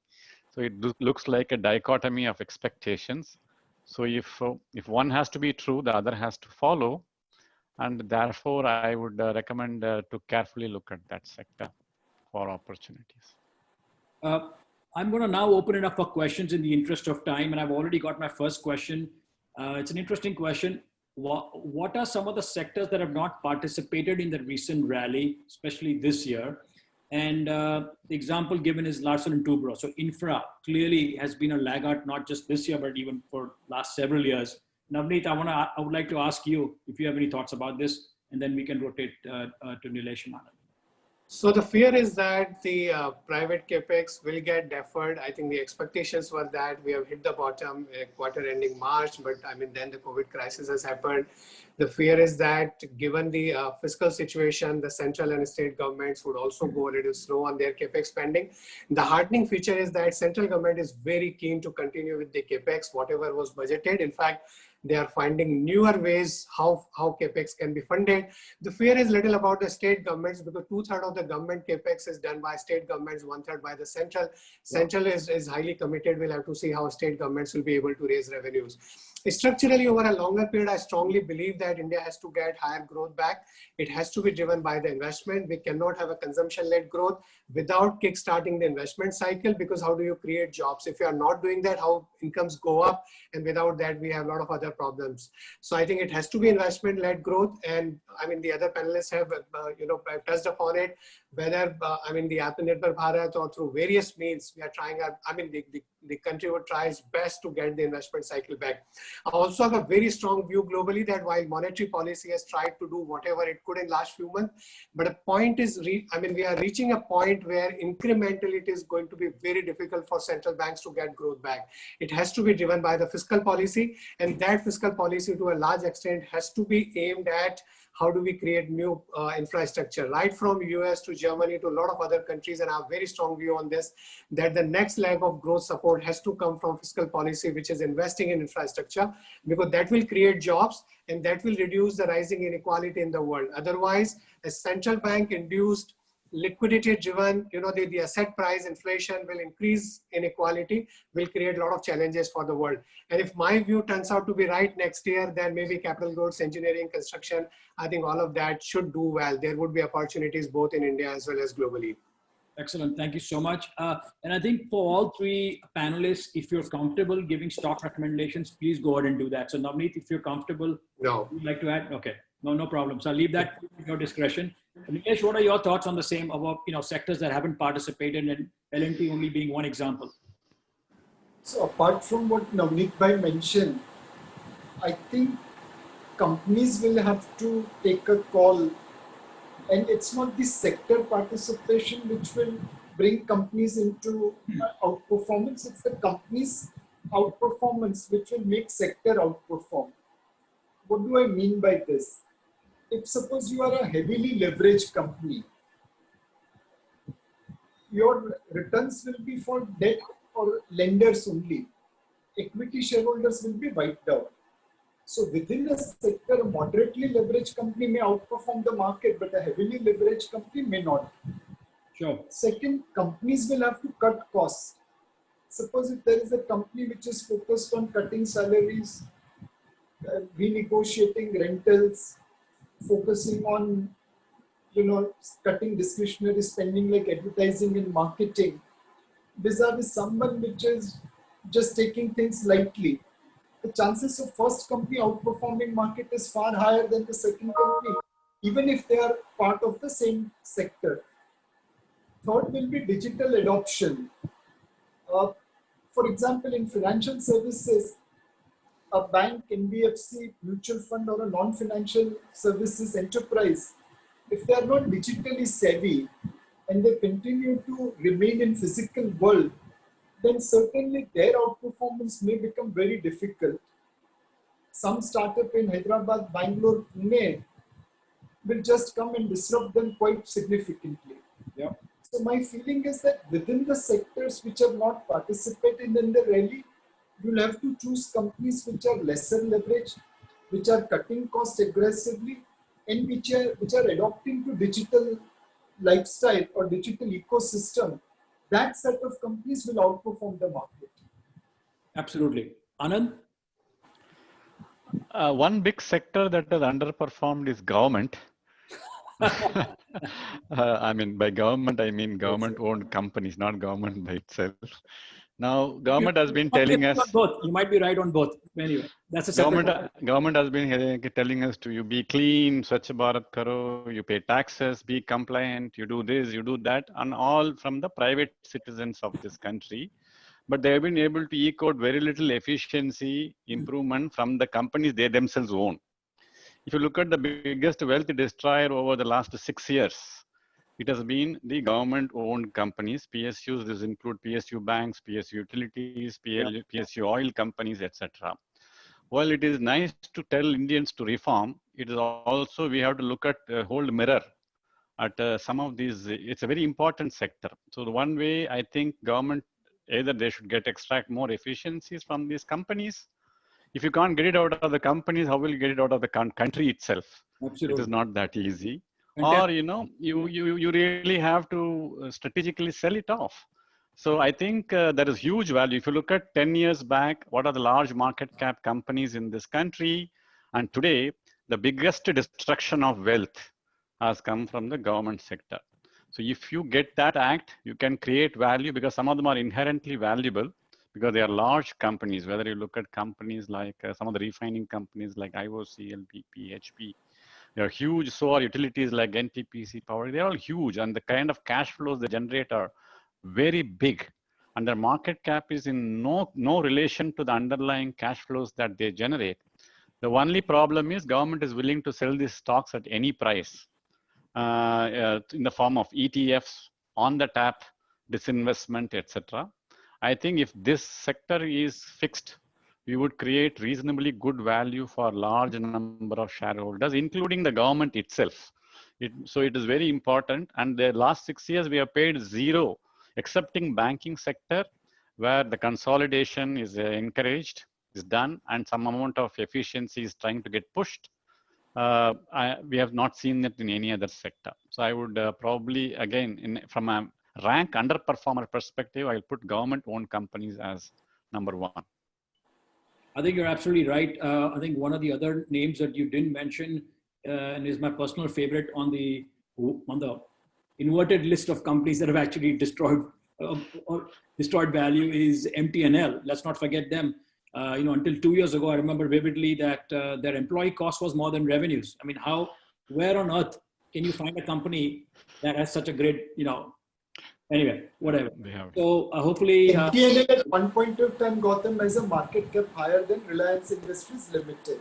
So it looks like a dichotomy of expectations. So if one has to be true, the other has to follow, and therefore I would recommend to carefully look at that sector for opportunities. I'm going to now open it up for questions in the interest of time, and I've already got my first question. It's an interesting question. What are some of the sectors that have not participated in the recent rally, especially this year? And the example given is Larsen & Toubro. So infra clearly has been a laggard, not just this year, but even for last several years. Navneet, I would like to ask you if you have any thoughts about this, and then we can rotate to Nilesh and Anand. So the fear is that the private capex will get deferred. I think the expectations were that we have hit the bottom quarter ending March, but I mean, then the COVID crisis has happened. The fear is that given the fiscal situation, the central and state governments would also go a little slow on their capex spending. The heartening feature is that central government is very keen to continue with the capex, whatever was budgeted. In fact, they are finding newer ways how capex can be funded. The fear is little about the state governments, because 2/3 of the government capex is done by state governments, 1/3 by the central. Central is highly committed. We'll have to see how state governments will be able to raise revenues. Structurally, over a longer period, I strongly believe that India has to get higher growth back. It has to be driven by the investment. We cannot have a consumption-led growth without kickstarting the investment cycle, because how do you create jobs? If you are not doing that, how incomes go up? And without that, we have a lot of other problems. So I think it has to be investment-led growth. And I mean, the other panelists have, touched upon it, whether, I mean, the Atmanirbhar Bharat or through various means, we are trying, the country would try its best to get the investment cycle back. I also have a very strong view globally that while monetary policy has tried to do whatever it could in last few months, but a point is, we are reaching a point where incrementally it is going to be very difficult for central banks to get growth back. It has to be driven by the fiscal policy, and that fiscal policy to a large extent has to be aimed at how do we create new infrastructure, right from US to Germany to a lot of other countries. And I have a very strong view on this, that the next leg of growth support has to come from fiscal policy, which is investing in infrastructure, because that will create jobs and that will reduce the rising inequality in the world. Otherwise, a central bank induced liquidity driven, the asset price inflation will increase inequality, will create a lot of challenges for the world. And if my view turns out to be right next year, then maybe capital goods, engineering, construction, I think all of that should do well. There would be opportunities both in India as well as globally. Excellent. Thank you so much. And I think for all three panelists, if you're comfortable giving stock recommendations, please go ahead and do that. So Navneet, if you're comfortable, no, would you like to add? Okay. No problem. So I'll leave that to your discretion. Nilesh, what are your thoughts on the same about sectors that haven't participated, and L&T only being one example? So apart from what Navneet Bhai mentioned, I think companies will have to take a call, and it's not the sector participation which will bring companies into outperformance. It's the company's outperformance which will make sector outperform. What do I mean by this? If suppose you are a heavily leveraged company, your returns will be for debt or lenders only. Equity shareholders will be wiped out. So within a sector, a moderately leveraged company may outperform the market, but a heavily leveraged company may not. Sure. Second, companies will have to cut costs. Suppose if there is a company which is focused on cutting salaries, renegotiating rentals, focusing on, cutting discretionary spending like advertising and marketing, vis-a-vis someone which is just taking things lightly, the chances of first company outperforming market is far higher than the second company, even if they are part of the same sector. Third will be digital adoption. For example, in financial services, a bank, NBFC, mutual fund, or a non-financial services enterprise, if they are not digitally savvy, and they continue to remain in physical world, then certainly their outperformance may become very difficult. Some startup in Hyderabad, Bangalore, Pune will just come and disrupt them quite significantly. Yeah. So my feeling is that within the sectors which have not participated in the rally, you'll have to choose companies which are lesser leveraged, which are cutting costs aggressively, and which are adopting to digital lifestyle or digital ecosystem. That set of companies will outperform the market. Absolutely. Anand? One big sector that has underperformed is government. I mean, by government, I mean government-owned companies, not government by itself. Now, government has been telling us. Both. You might be right on both. Anyway, that's a separate government has been telling us to you be clean, Swachh Bharat karo, you pay taxes, be compliant, you do this, you do that, and all from the private citizens of this country. But they have been able to eke out very little efficiency improvement from the companies they themselves own. If you look at the biggest wealth destroyer over the last 6 years, it has been the government-owned companies, PSUs. This include PSU banks, PSU utilities, PSU oil companies, etc. While it is nice to tell Indians to reform, it is also we have to look at hold mirror at some of these. It's a very important sector. So the one way I think government either they should extract more efficiencies from these companies. If you can't get it out of the companies, how will you get it out of the country itself? Absolutely. It is not that easy. Or, you know, you really have to strategically sell it off. So I think there is huge value. If you look at 10 years back, what are the large market cap companies in this country? And today, the biggest destruction of wealth has come from the government sector. So if you get that act, you can create value because some of them are inherently valuable because they are large companies, whether you look at companies like some of the refining companies like IOCL, BP, HP, they are huge. So are utilities like NTPC Power. They're all huge, and the kind of cash flows they generate are very big. And their market cap is in no relation to the underlying cash flows that they generate. The only problem is government is willing to sell these stocks at any price in the form of ETFs, on the tap, disinvestment, etc. I think if this sector is fixed, we would create reasonably good value for a large number of shareholders, including the government itself. So it is very important. And the last 6 years, we have paid zero, excepting banking sector, where the consolidation is encouraged, is done, and some amount of efficiency is trying to get pushed. We have not seen it in any other sector. So I would probably, again, from a rank underperformer perspective, I'll put government-owned companies as number one. I think you're absolutely right. I think one of the other names that you didn't mention and is my personal favorite on the inverted list of companies that have actually destroyed value is MTNL. Let's not forget them. Until 2 years ago, I remember vividly that their employee cost was more than revenues. I mean, where on earth can you find a company that has such a great, anyway, whatever. So hopefully... MTNL at one point of time, Gautam, has a market cap higher than Reliance Industries Limited.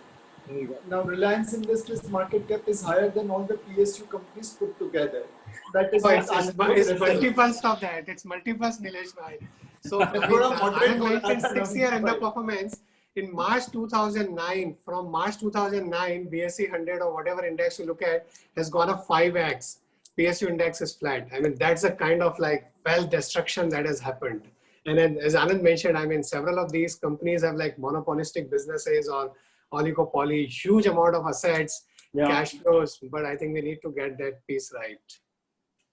Now, Reliance Industries market cap is higher than all the PSU companies put together. That is it's multi-first of that. It's multi-first, Nilesh bhai. So, I mentioned 6-year underperformance. In March 2009, from March 2009, BSE 100 or whatever index you look at has gone up 5x. PSU index is flat. I mean, that's the kind of like wealth destruction that has happened. And then, as Anand mentioned, I mean, several of these companies have like monopolistic businesses or oligopoly, huge amount of assets, cash flows, but I think we need to get that piece right.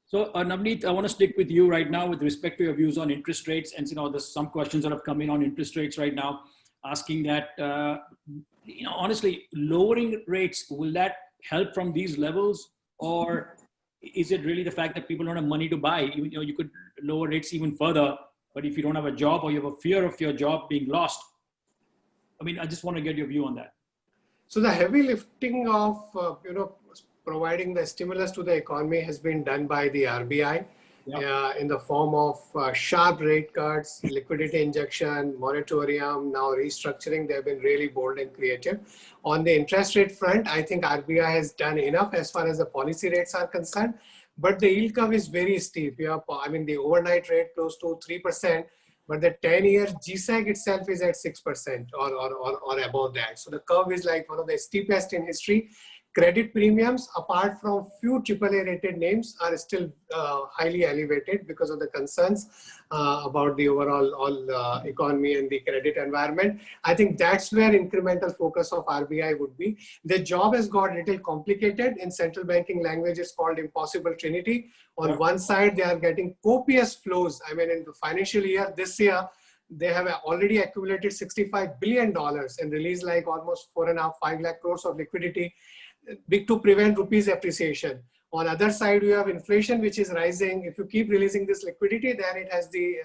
So Navneet, I want to stick with you right now with respect to your views on interest rates. And there's some questions that have come in on interest rates right now, asking that, honestly, lowering rates, will that help from these levels? Or is it really the fact that people don't have money to buy? You could lower rates even further, but if you don't have a job or you have a fear of your job being lost, I mean, I just want to get your view on that. So the heavy lifting of, providing the stimulus to the economy has been done by the RBI in the form of sharp rate cuts, liquidity injection, moratorium, now restructuring. They've been really bold and creative. On the interest rate front, I think RBI has done enough as far as the policy rates are concerned. but the yield curve is very steep. I mean, the overnight rate close to 3%, but the 10-year GSEC itself is at 6% or above that. So the curve is like one of the steepest in history. Credit premiums, apart from few AAA rated names, are still highly elevated because of the concerns about the overall economy and the credit environment. I think that's where incremental focus of RBI would be. The job has got a little complicated. In central banking language, it's called impossible trinity. On one side, they are getting copious flows. I mean, in the financial year, this year, they have already accumulated $65 billion and released like almost 4.5–5 lakh crores of liquidity, big to prevent rupees appreciation. On other side, you have inflation, which is rising. If you keep releasing this liquidity, then it has the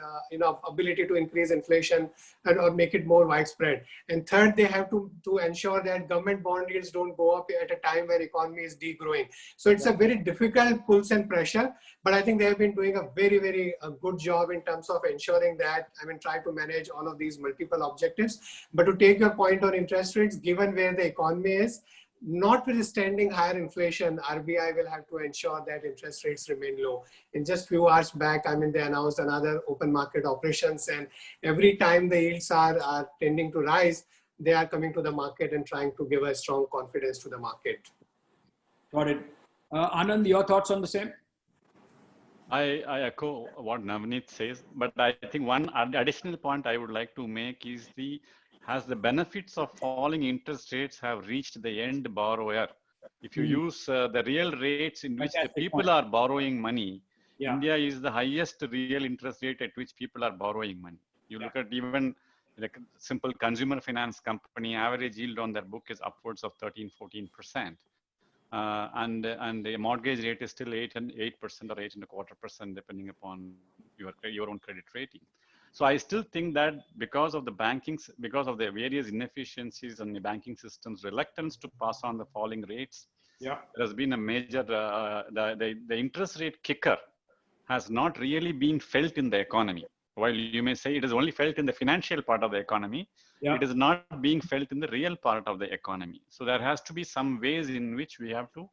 ability to increase inflation and or make it more widespread. And third, they have to ensure that government bond yields don't go up at a time where economy is degrowing. So it's a very difficult pulse and pressure, but I think they have been doing a very, very good job in terms of ensuring that, I mean, try to manage all of these multiple objectives. But to take your point on interest rates, given where the economy is, notwithstanding higher inflation, RBI will have to ensure that interest rates remain low. In just few hours back, I mean, they announced another open market operations, and every time the yields are tending to rise, they are coming to the market and trying to give a strong confidence to the market. Got it. Anand, your thoughts on the same? I echo what Navneet says, but I think one additional point I would like to make is has the benefits of falling interest rates have reached the end borrower. If you use the real rates in which the people are borrowing money, India is the highest real interest rate at which people are borrowing money. You look at even like a simple consumer finance company, average yield on their book is upwards of 13–14%. And the mortgage rate is still 8% or 8.25%, depending upon your own credit rating. So I still think that because of the various inefficiencies in the banking system's reluctance to pass on the falling rates, there has been a major, the interest rate kicker has not really been felt in the economy. While you may say it is only felt in the financial part of the economy, it is not being felt in the real part of the economy. So there has to be some ways in which we have to,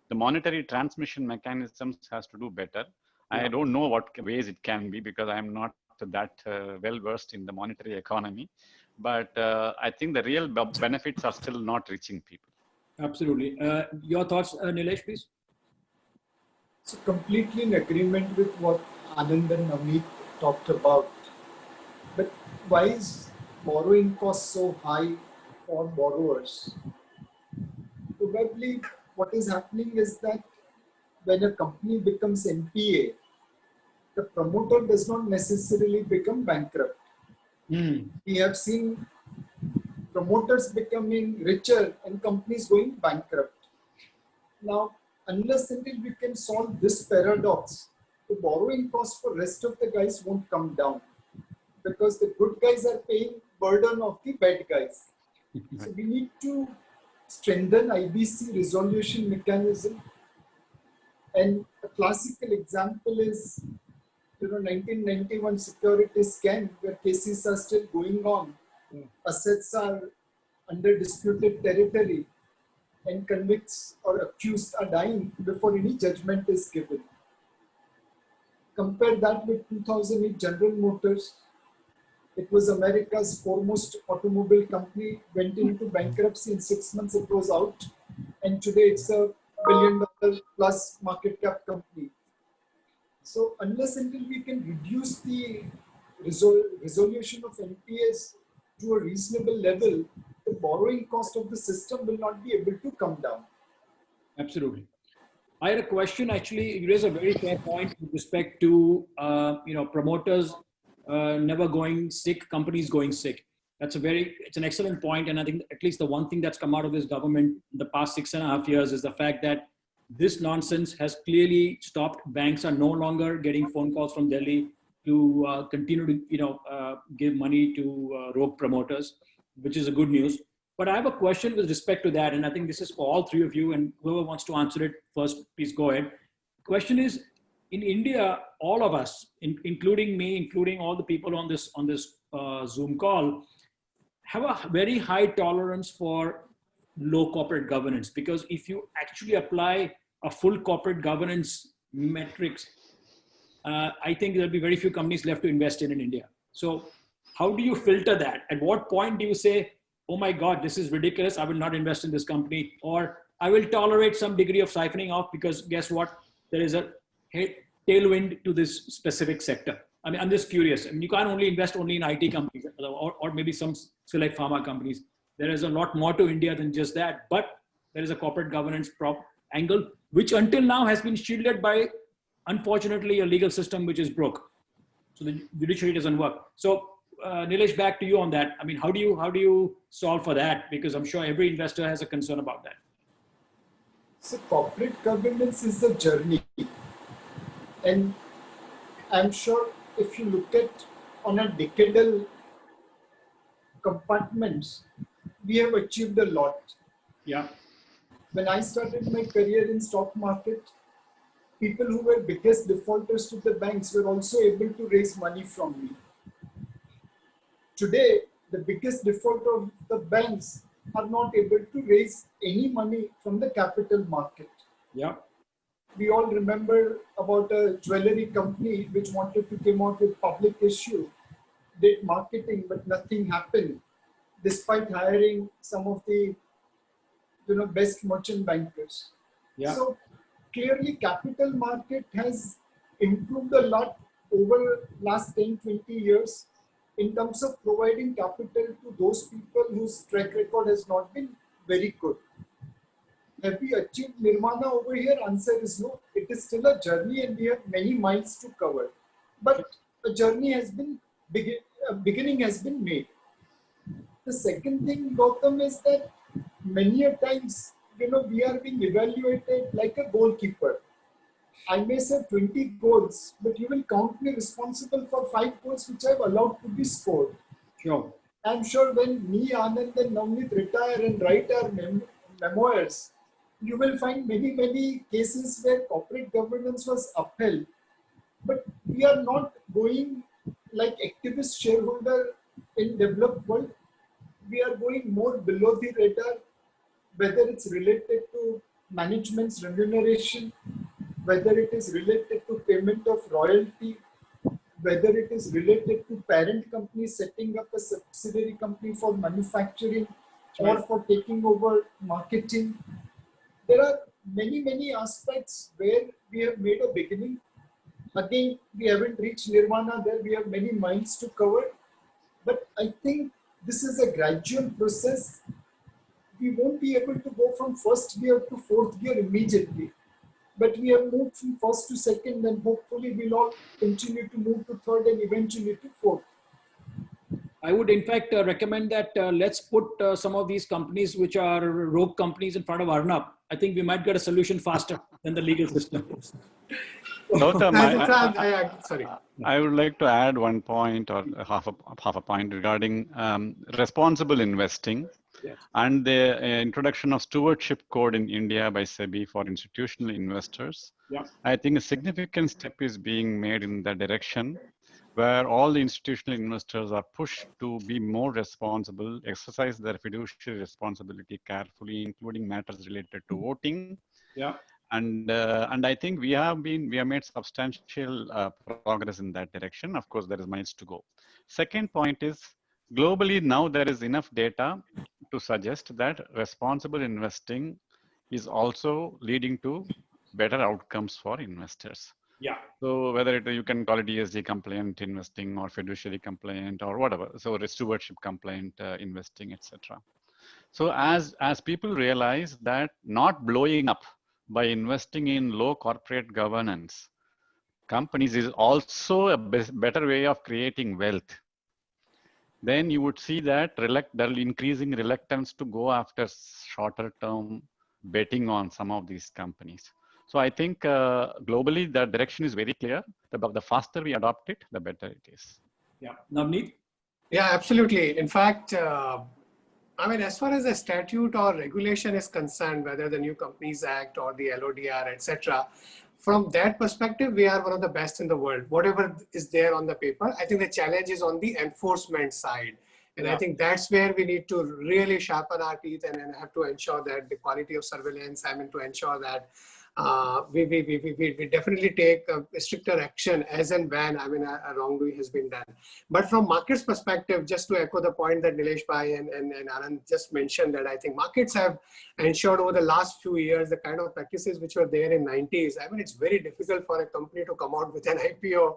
the monetary transmission mechanisms has to do better. I don't know what ways it can be because I am not that well versed in the monetary economy, but I think the real benefits are still not reaching people. Absolutely. Your thoughts, Nilesh, please? So completely in agreement with what Anand and Navneet talked about. But why is borrowing cost so high for borrowers? Probably what is happening is that when a company becomes NPA, the promoter does not necessarily become bankrupt. We have seen promoters becoming richer and companies going bankrupt. Now, unless until we can solve this paradox, the borrowing cost for rest of the guys won't come down because the good guys are paying burden of the bad guys. So we need to strengthen IBC resolution mechanism. And a classical example is 1991 securities scam, where cases are still going on. Assets are under disputed territory and convicts or accused are dying before any judgment is given. Compare that with 2008 General Motors. It was America's foremost automobile company, went into bankruptcy in 6 months, it was out. And today it's a $1 billion plus market cap company. So unless until we can reduce the resolution of NPAs to a reasonable level, the borrowing cost of the system will not be able to come down. Absolutely. I had a question, actually. You raised a very fair point with respect to promoters never going sick, companies going sick. It's an excellent point. And I think at least the one thing that's come out of this government in the past 6.5 years is the fact that this nonsense has clearly stopped. Banks are no longer getting phone calls from Delhi to continue to give money to rogue promoters, which is a good news. But I have a question with respect to that, and I think this is for all three of you, and whoever wants to answer it first, please go ahead. Question is, in India, all of us, including me, including all the people on this Zoom call, have a very high tolerance for low corporate governance, because if you actually apply a full corporate governance metrics, I think there'll be very few companies left to invest in India. So how do you filter that? At what point do you say, oh my God, this is ridiculous, I will not invest in this company, or I will tolerate some degree of siphoning off because guess what? There is a tailwind to this specific sector. I mean, I'm just curious. I mean, you can't only invest only in IT companies or maybe some select pharma companies. There is a lot more to India than just that, but there is a corporate governance angle, which until now has been shielded by, unfortunately, a legal system which is broke. So the judiciary doesn't work. So Nilesh, back to you on that. I mean, how do you solve for that? Because I'm sure every investor has a concern about that. So corporate governance is a journey. And I'm sure if you look at on a decadal compartments, we have achieved a lot. Yeah. When I started my career in stock market, people who were biggest defaulters to the banks were also able to raise money from me. Today, the biggest defaulter of the banks are not able to raise any money from the capital market. Yeah. We all remember about a jewelry company which wanted to come out with public issue, did marketing, but nothing happened, despite hiring some of the best merchant bankers. Yeah. So clearly, capital market has improved a lot over last 10-20 years in terms of providing capital to those people whose track record has not been very good. Have we achieved nirvana over here? Answer is no. It is still a journey and we have many miles to cover. But a journey has been, beginning has been made. The second thing, Gautam, is that many a times, we are being evaluated like a goalkeeper. I may say 20 goals, but you will count me responsible for 5 goals which I have allowed to be scored. Sure. I'm sure when me, Anand and Navneet retire and write our memoirs, you will find many cases where corporate governance was upheld. But we are not going like activist shareholder in developed world. We are going more below the radar, whether it's related to management's remuneration, whether it is related to payment of royalty, whether it is related to parent company setting up a subsidiary company for manufacturing or for taking over marketing. There are many aspects where we have made a beginning. Again, we haven't reached nirvana there. We have many miles to cover. But I think this is a gradual process. We won't be able to go from first gear to fourth gear immediately. But we have moved from first to second, and hopefully we'll all continue to move to third and eventually to fourth. I would in fact recommend that let's put some of these companies which are rogue companies in front of Arnab. I think we might get a solution faster than the legal system. Gautam, Sorry. I would like to add one point or half a point regarding responsible investing. Yes. And the introduction of stewardship code in India by SEBI for institutional investors. Yeah. I think a significant step is being made in that direction, where all the institutional investors are pushed to be more responsible, exercise their fiduciary responsibility carefully, including matters related to voting. Yeah. And I think we have made substantial progress in that direction. Of course, there is miles to go. Second point is, globally now there is enough data to suggest that responsible investing is also leading to better outcomes for investors. Yeah. So whether you can call it ESG compliant investing or fiduciary compliant or whatever, so stewardship compliant investing, etc. So as people realize that not blowing up by investing in low corporate governance companies is also a better way of creating wealth, then you would see that there will increasing reluctance to go after shorter term betting on some of these companies. So I think globally the direction is very clear. The faster we adopt it, the better it is. Yeah. Navneet? Yeah, absolutely. In fact, I mean, as far as the statute or regulation is concerned, whether the New Companies Act or the LODR, etc., from that perspective, we are one of the best in the world. Whatever is there on the paper, I think the challenge is on the enforcement side. And I think that's where we need to really sharpen our teeth and have to ensure that the quality of surveillance, I mean, to ensure that we definitely take stricter action as and when, I mean, a wrongdoing has been done. But from markets perspective, just to echo the point that Nilesh Bhai and Anand just mentioned, that I think markets have ensured over the last few years the kind of practices which were there in 90s. I mean, it's very difficult for a company to come out with an IPO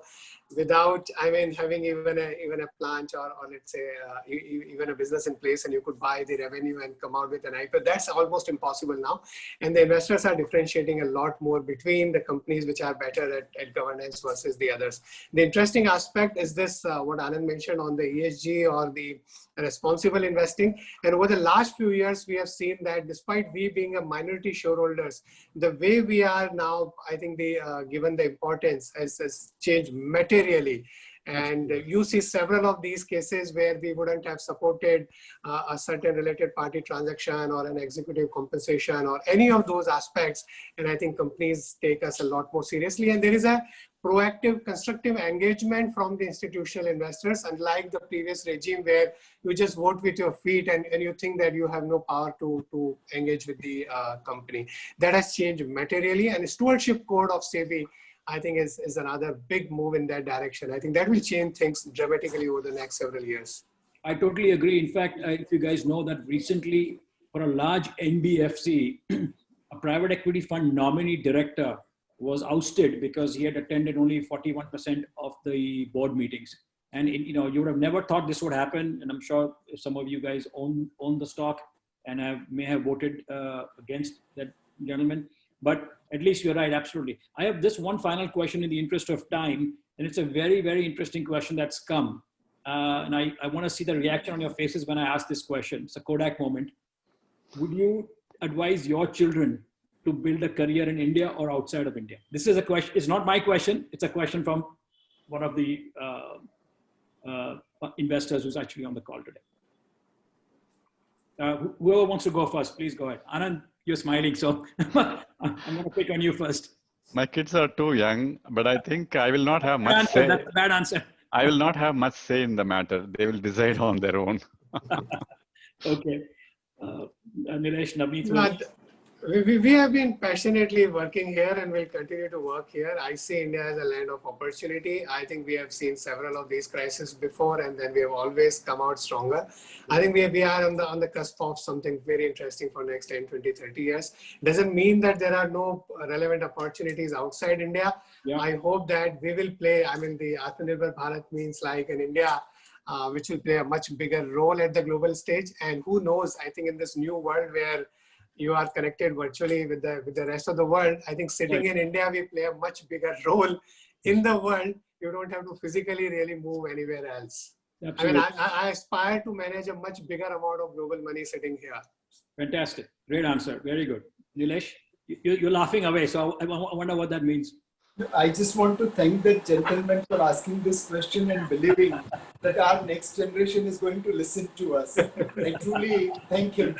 without, I mean, having even a plant or let's say even a business in place, and you could buy the revenue and come out with an IPO. That's almost impossible now. And the investors are differentiating a lot more between the companies which are better at governance versus the others. The interesting aspect is this, what Anand mentioned on the ESG or the responsible investing. And over the last few years, we have seen that despite we being a minority shareholders, the way we are now, I think given the importance has changed materially. And you see several of these cases where we wouldn't have supported a certain related party transaction or an executive compensation or any of those aspects. And I think companies take us a lot more seriously. And there is a proactive, constructive engagement from the institutional investors, unlike the previous regime where you just vote with your feet and you think that you have no power to engage with the company. That has changed materially. And stewardship code of SEBI, I think is another big move in that direction. I think that will change things dramatically over the next several years. I totally agree. In fact, if you guys know that recently for a large NBFC, a private equity fund nominee director was ousted because he had attended only 41% of the board meetings. And you would have never thought this would happen. And I'm sure some of you guys own the stock and may have voted against that gentleman. But at least you're right, absolutely. I have this one final question in the interest of time, and it's a very, very interesting question that's come. And I want to see the reaction on your faces when I ask this question. It's a Kodak moment. Would you advise your children to build a career in India or outside of India? This is a question. It's not my question. It's a question from one of the investors who's actually on the call today. Whoever wants to go first, please go ahead. Anand, you're smiling, so I'm going to pick on you first. My kids are too young, but I think I will not have much say. That's a bad answer. I will not have much say in the matter. They will decide on their own. Okay. Nilesh, Navneet. We have been passionately working here and will continue to work here. I see India as a land of opportunity. I think we have seen several of these crises before, and then we have always come out stronger. I think we are on the cusp of something very interesting for next 10, 20, 30 years. Doesn't mean that there are no relevant opportunities outside India. Yeah. I hope that we will play, I mean, the Atmanirbhar Bharat means like in India, which will play a much bigger role at the global stage. And who knows, I think in this new world where you are connected virtually with the rest of the world, I think sitting in India, we play a much bigger role in the world. You don't have to physically really move anywhere else. Absolutely. I mean, I aspire to manage a much bigger amount of global money sitting here. Fantastic. Great answer. Very good. Nilesh, you're laughing away. So I wonder what that means. I just want to thank the gentleman for asking this question and believing that our next generation is going to listen to us. I truly thank him.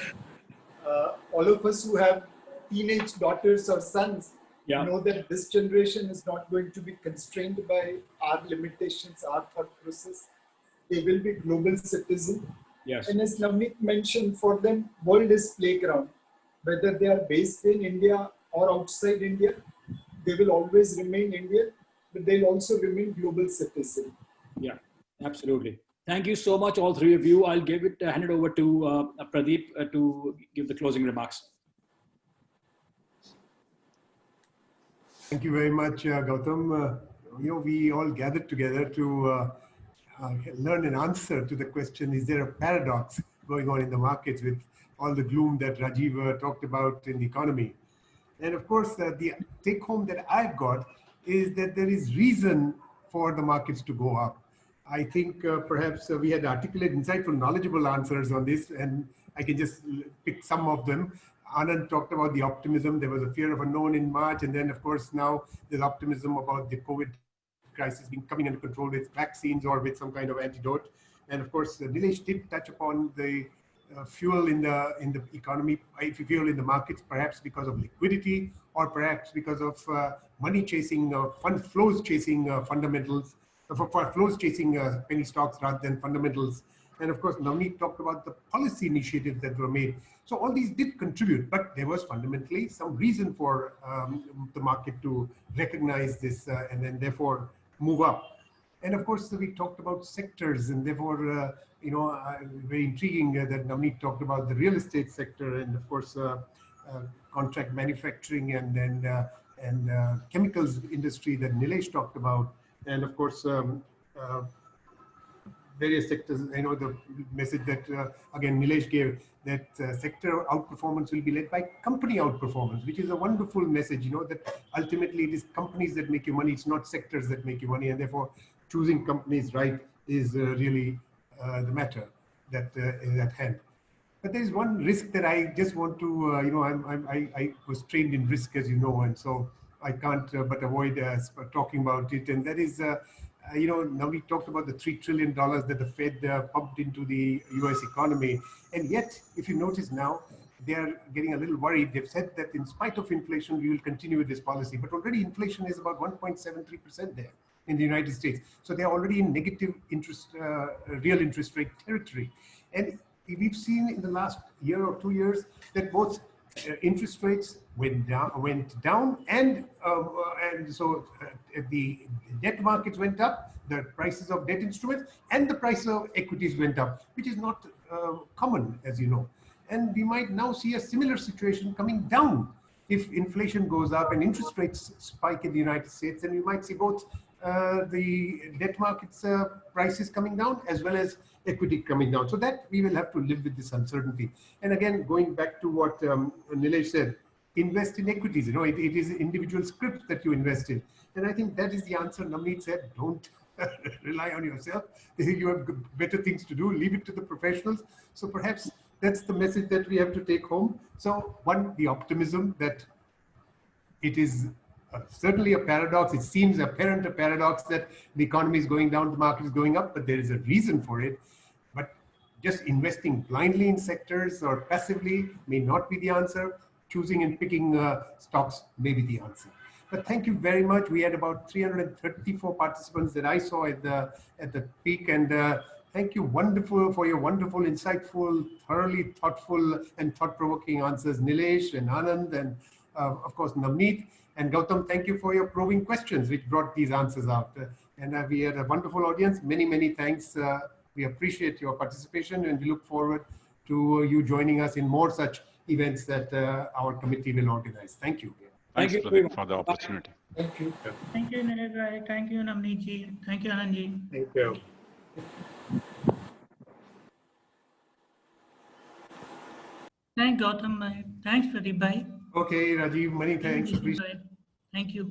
All of us who have teenage daughters or sons know that this generation is not going to be constrained by our limitations, our thought process. They will be global citizens. Yes. And as Navneet mentioned, for them, world is playground. Whether they are based in India or outside India, they will always remain Indian, but they'll also remain global citizens. Yeah, absolutely. Thank you so much, all three of you. I'll hand it over to Pradeep to give the closing remarks. Thank you very much, Gautam. We all gathered together to learn an answer to the question, is there a paradox going on in the markets with all the gloom that Rajiv talked about in the economy? And of course, the take home that I've got is that there is reason for the markets to go up. I think perhaps we had articulated insightful, knowledgeable answers on this, and I can just pick some of them. Anand talked about the optimism. There was a fear of unknown in March, and then of course now there's optimism about the COVID crisis coming under control with vaccines or with some kind of antidote. And of course, Nilesh did touch upon the fuel in the economy, fuel in the markets, perhaps because of liquidity or perhaps because of money chasing, fund flows chasing fundamentals. For flows chasing penny stocks rather than fundamentals. And of course, Navneet talked about the policy initiatives that were made. So all these did contribute, but there was fundamentally some reason for the market to recognize this and then therefore move up. And of course, we talked about sectors, and therefore, very intriguing that Navneet talked about the real estate sector, and of course, contract manufacturing, and then chemicals industry that Nilesh talked about, and of course, various sectors. The message that again Nilesh gave, that sector outperformance will be led by company outperformance, which is a wonderful message. That ultimately it is companies that make you money, it's not sectors that make you money, and therefore choosing companies right is really the matter that is at hand. But there is one risk that I just want to, I was trained in risk, as you know, and so I can't but avoid talking about it. And that is, now we talked about the $3 trillion that the Fed pumped into the US economy. And yet, if you notice now, they are getting a little worried. They've said that in spite of inflation, we will continue with this policy. But already inflation is about 1.73% there in the United States. So they're already in negative interest, real interest rate territory. And we've seen in the last year or 2 years that both interest rates went down, and so the debt markets went up, the prices of debt instruments, and the price of equities went up, which is not common, as you know. And we might now see a similar situation coming down if inflation goes up and interest rates spike in the United States, and we might see both the debt markets prices coming down as well as equity coming down. So that we will have to live with this uncertainty. And again, going back to what Nilesh said, invest in equities. It is individual scripts that you invest in. And I think that is the answer. Navneet said, don't rely on yourself. You have better things to do. Leave it to the professionals. So perhaps that's the message that we have to take home. So one, the optimism that it is certainly a paradox. It seems apparent a paradox that the economy is going down, the market is going up, but there is a reason for it. But just investing blindly in sectors or passively may not be the answer. Choosing and picking stocks may be the answer. But thank you very much. We had about 334 participants that I saw at the peak, and thank you for your wonderful, insightful, thoroughly thoughtful and thought-provoking answers, Nilesh and Anand, and of course Navneet. And Gautam, thank you for your probing questions, which brought these answers out. And we had a wonderful audience. Many, many thanks. We appreciate your participation, and we look forward to you joining us in more such events that our committee will organize. Thank you. Thanks for the opportunity. Thank you. Thank you, Nilesh. Thank you, Navneet ji. Thank you, Anand ji. Thank you. Thanks, Gautam bhai. Thanks, Pradeep bhai. Okay, Rajiv, many thanks. Thank you.